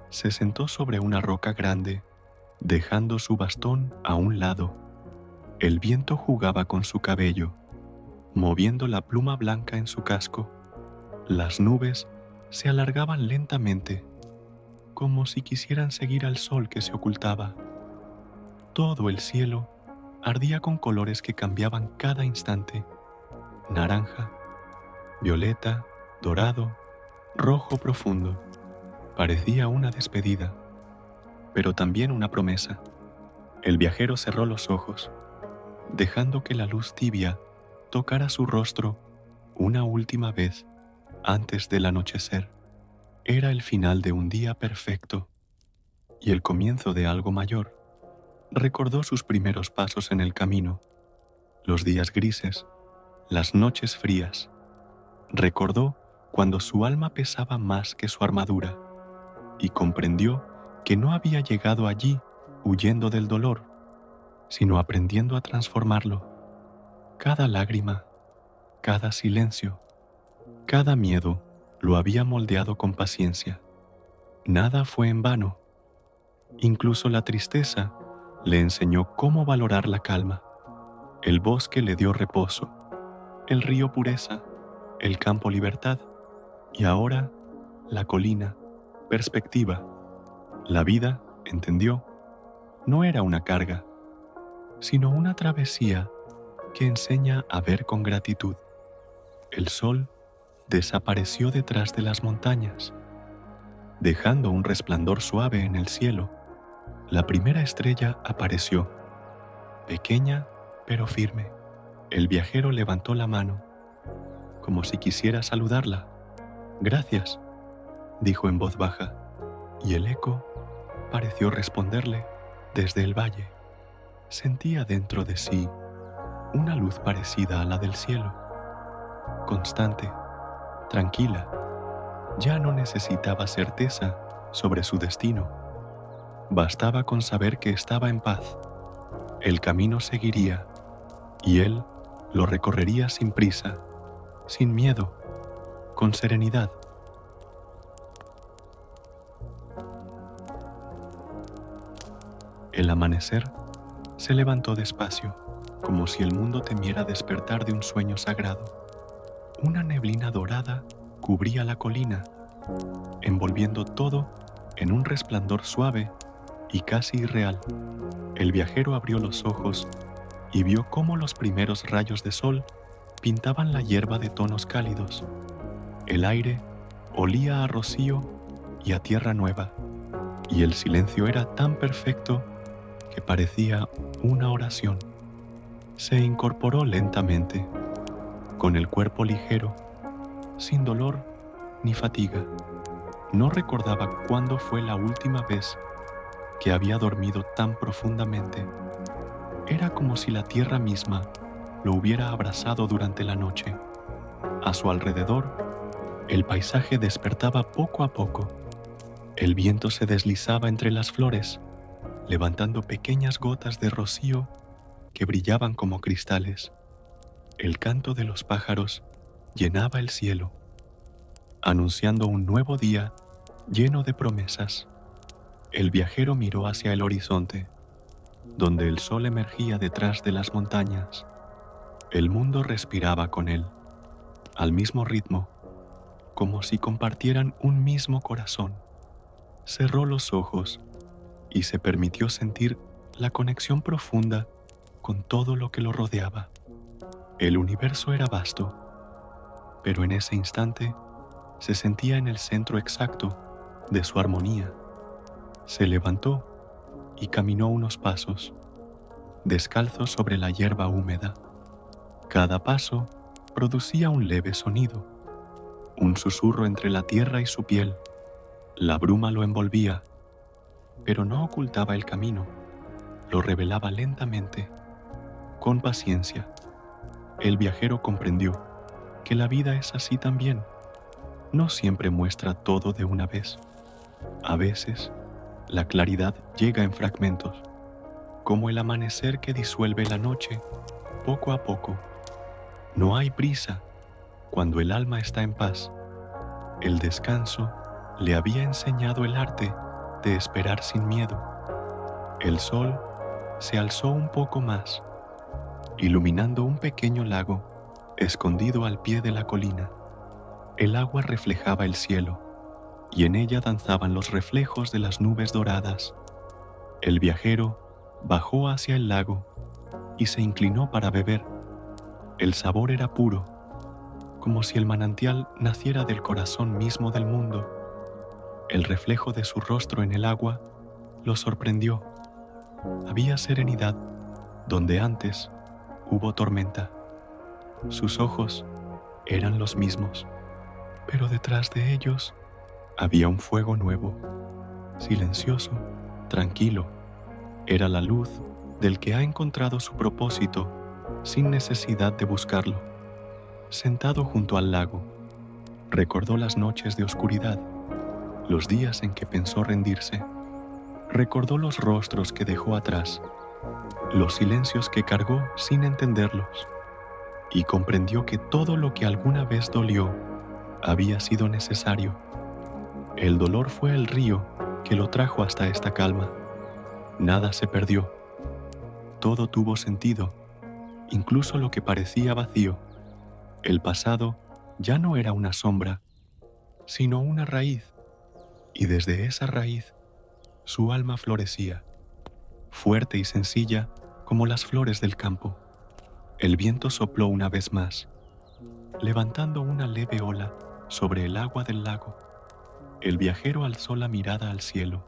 Se sentó sobre una roca grande, dejando su bastón a un lado. El viento jugaba con su cabello, moviendo la pluma blanca en su casco. Las nubes se alargaban lentamente, como si quisieran seguir al sol que se ocultaba. Todo el cielo ardía con colores que cambiaban cada instante: naranja, violeta, dorado, rojo profundo. Parecía una despedida, pero también una promesa. El viajero cerró los ojos, dejando que la luz tibia tocara su rostro una última vez antes del anochecer. Era el final de un día perfecto y el comienzo de algo mayor. Recordó sus primeros pasos en el camino, los días grises, las noches frías. Recordó cuando su alma pesaba más que su armadura y comprendió que no había llegado allí huyendo del dolor, sino aprendiendo a transformarlo. Cada lágrima, cada silencio, cada miedo lo había moldeado con paciencia. Nada fue en vano. Incluso la tristeza le enseñó cómo valorar la calma. El bosque le dio reposo, el río pureza, el campo libertad y ahora la colina perspectiva. La vida, entendió, no era una carga, sino una travesía que enseña a ver con gratitud. El sol desapareció detrás de las montañas, dejando un resplandor suave en el cielo. La primera estrella apareció, pequeña pero firme. El viajero levantó la mano, como si quisiera saludarla. «Gracias», dijo en voz baja, y el eco pareció responderle desde el valle. Sentía dentro de sí una luz parecida a la del cielo, constante, tranquila. Ya no necesitaba certeza sobre su destino. Bastaba con saber que estaba en paz. El camino seguiría, y él lo recorrería sin prisa, sin miedo, con serenidad. El amanecer se levantó despacio, como si el mundo temiera despertar de un sueño sagrado. Una neblina dorada cubría la colina, envolviendo todo en un resplandor suave y casi irreal. El viajero abrió los ojos y vio cómo los primeros rayos de sol pintaban la hierba de tonos cálidos. El aire olía a rocío y a tierra nueva, y el silencio era tan perfecto que parecía una oración. Se incorporó lentamente, con el cuerpo ligero, sin dolor ni fatiga. No recordaba cuándo fue la última vez que había dormido tan profundamente. Era como si la tierra misma lo hubiera abrazado durante la noche. A su alrededor, El paisaje despertaba poco a poco. El viento se deslizaba entre las flores, levantando pequeñas gotas de rocío que brillaban como cristales. El canto de los pájaros llenaba el cielo, anunciando un nuevo día lleno de promesas. El viajero miró hacia el horizonte, donde el sol emergía detrás de las montañas. El mundo respiraba con él, al mismo ritmo, como si compartieran un mismo corazón. Cerró los ojos y se permitió sentir la conexión profunda con todo lo que lo rodeaba. El universo era vasto, pero en ese instante se sentía en el centro exacto de su armonía. Se levantó y caminó unos pasos, descalzo sobre la hierba húmeda. Cada paso producía un leve sonido, un susurro entre la tierra y su piel. La bruma lo envolvía, pero no ocultaba el camino, lo revelaba lentamente, con paciencia. El viajero comprendió que la vida es así también. No siempre muestra todo de una vez. A veces, la claridad llega en fragmentos, como el amanecer que disuelve la noche poco a poco. No hay prisa cuando el alma está en paz. El descanso le había enseñado el arte de esperar sin miedo. El sol se alzó un poco más, iluminando un pequeño lago escondido al pie de la colina. El agua reflejaba el cielo, y en ella danzaban los reflejos de las nubes doradas. El viajero bajó hacia el lago y se inclinó para beber. El sabor era puro, como si el manantial naciera del corazón mismo del mundo. El reflejo de su rostro en el agua lo sorprendió. Había serenidad donde antes hubo tormenta. Sus ojos eran los mismos, pero detrás de ellos había un fuego nuevo, silencioso, tranquilo. Era la luz del que ha encontrado su propósito sin necesidad de buscarlo. Sentado junto al lago, recordó las noches de oscuridad, los días en que pensó rendirse. Recordó los rostros que dejó atrás, los silencios que cargó sin entenderlos, y comprendió que todo lo que alguna vez dolió había sido necesario. El dolor fue el río que lo trajo hasta esta calma. Nada se perdió. Todo tuvo sentido, incluso lo que parecía vacío. El pasado ya no era una sombra, sino una raíz, y desde esa raíz su alma florecía, fuerte y sencilla como las flores del campo. El viento sopló una vez más, levantando una leve ola sobre el agua del lago. El viajero alzó la mirada al cielo,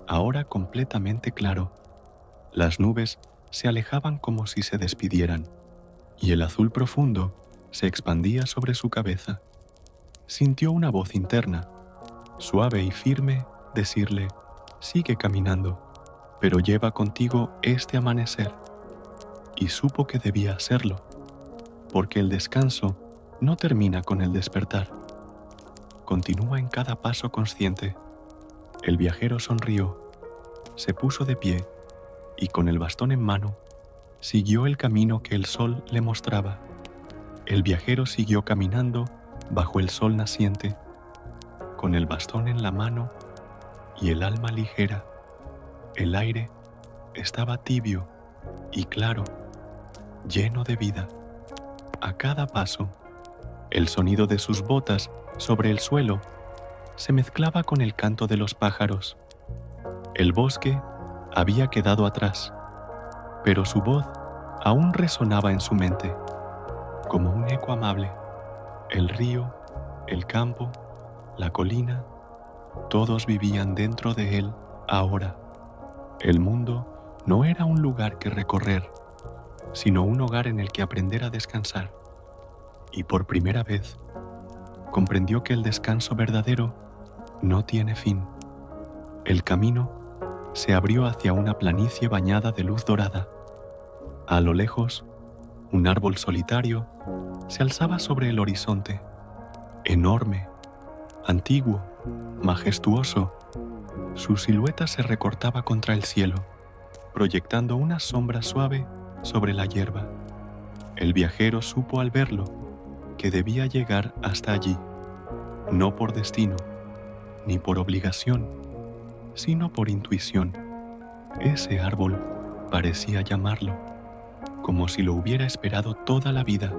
ahora completamente claro. Las nubes se alejaban como si se despidieran, y el azul profundo se expandía sobre su cabeza. Sintió una voz interna, suave y firme, decirle: sigue caminando, pero lleva contigo este amanecer. Y supo que debía hacerlo, porque el descanso no termina con el despertar. Continúa en cada paso consciente. El viajero sonrió, se puso de pie y con el bastón en mano siguió el camino que el sol le mostraba. El viajero siguió caminando bajo el sol naciente, con el bastón en la mano y el alma ligera. El aire estaba tibio y claro, lleno de vida. A cada paso, el sonido de sus botas sobre el suelo se mezclaba con el canto de los pájaros. El bosque había quedado atrás, pero su voz aún resonaba en su mente, como un eco amable. El río, el campo, la colina, todos vivían dentro de él ahora. El mundo no era un lugar que recorrer, sino un hogar en el que aprender a descansar. Y por primera vez, comprendió que el descanso verdadero no tiene fin. El camino se abrió hacia una planicie bañada de luz dorada. A lo lejos, un árbol solitario se alzaba sobre el horizonte, enorme, antiguo, majestuoso. Su silueta se recortaba contra el cielo, proyectando una sombra suave sobre la hierba. El viajero supo al verlo que debía llegar hasta allí, no por destino, ni por obligación, sino por intuición. Ese árbol parecía llamarlo, como si lo hubiera esperado toda la vida,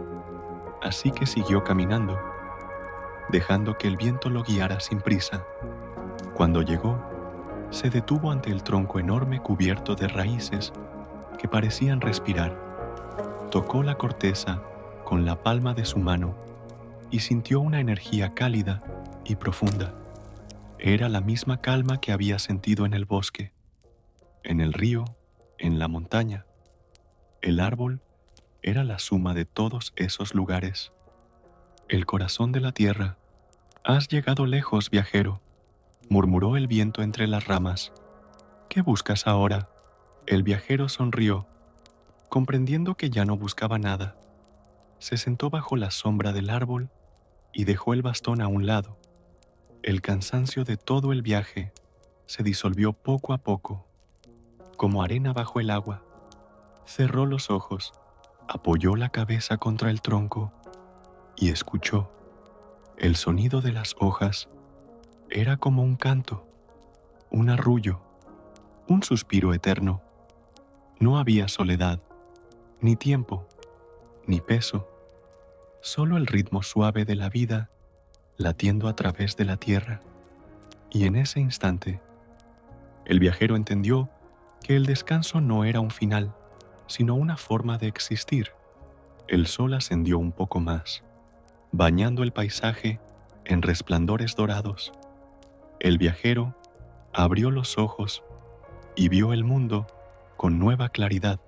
así que siguió caminando, dejando que el viento lo guiara sin prisa. Cuando llegó, se detuvo ante el tronco enorme cubierto de raíces que parecían respirar. Tocó la corteza con la palma de su mano y sintió una energía cálida y profunda. Era la misma calma que había sentido en el bosque, en el río, en la montaña. El árbol era la suma de todos esos lugares. El corazón de la tierra. Has llegado lejos, viajero, murmuró el viento entre las ramas. ¿Qué buscas ahora? El viajero sonrió, comprendiendo que ya no buscaba nada. Se sentó bajo la sombra del árbol y dejó el bastón a un lado. El cansancio de todo el viaje se disolvió poco a poco, como arena bajo el agua. Cerró los ojos, apoyó la cabeza contra el tronco y escuchó. El sonido de las hojas era como un canto, un arrullo, un suspiro eterno. No había soledad, ni tiempo, ni peso, solo el ritmo suave de la vida latiendo a través de la tierra. Y en ese instante, el viajero entendió que el descanso no era un final, sino una forma de existir. El sol ascendió un poco más, bañando el paisaje en resplandores dorados. El viajero abrió los ojos y vio el mundo con nueva claridad.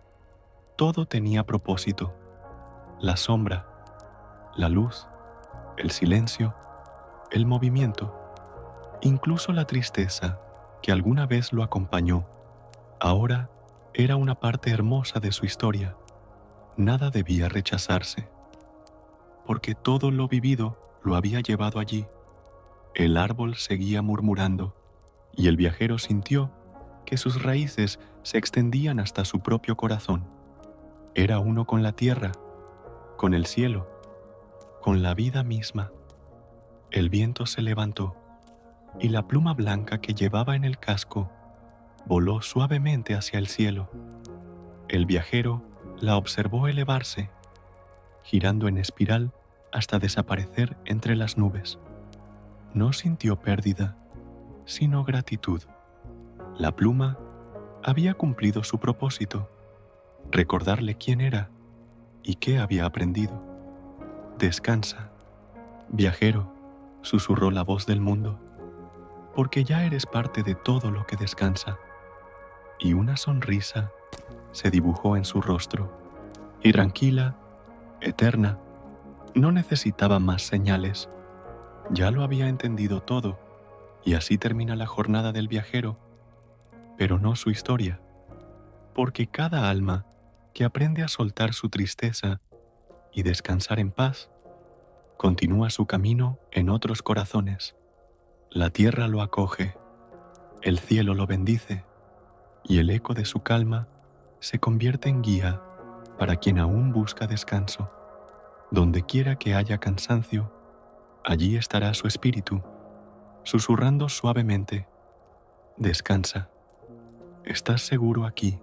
Todo tenía propósito: la sombra, la luz, el silencio, el movimiento, incluso la tristeza que alguna vez lo acompañó. Ahora era una parte hermosa de su historia. Nada debía rechazarse, porque todo lo vivido lo había llevado allí. El árbol seguía murmurando, y el viajero sintió que sus raíces se extendían hasta su propio corazón. Era uno con la tierra, con el cielo, con la vida misma. El viento se levantó, y la pluma blanca que llevaba en el casco voló suavemente hacia el cielo. El viajero la observó elevarse, girando en espiral hasta desaparecer entre las nubes. No sintió pérdida, sino gratitud. La pluma había cumplido su propósito: recordarle quién era y qué había aprendido. Descansa, viajero, susurró la voz del mundo, porque ya eres parte de todo lo que descansa. Y una sonrisa se dibujó en su rostro, y tranquila, eterna, no necesitaba más señales. Ya lo había entendido todo, y así termina la jornada del viajero, pero no su historia, porque cada alma que aprende a soltar su tristeza y descansar en paz, continúa su camino en otros corazones. La tierra lo acoge, el cielo lo bendice, y el eco de su calma se convierte en guía para quien aún busca descanso. Donde quiera que haya cansancio, allí estará su espíritu, susurrando suavemente: descansa, estás seguro aquí.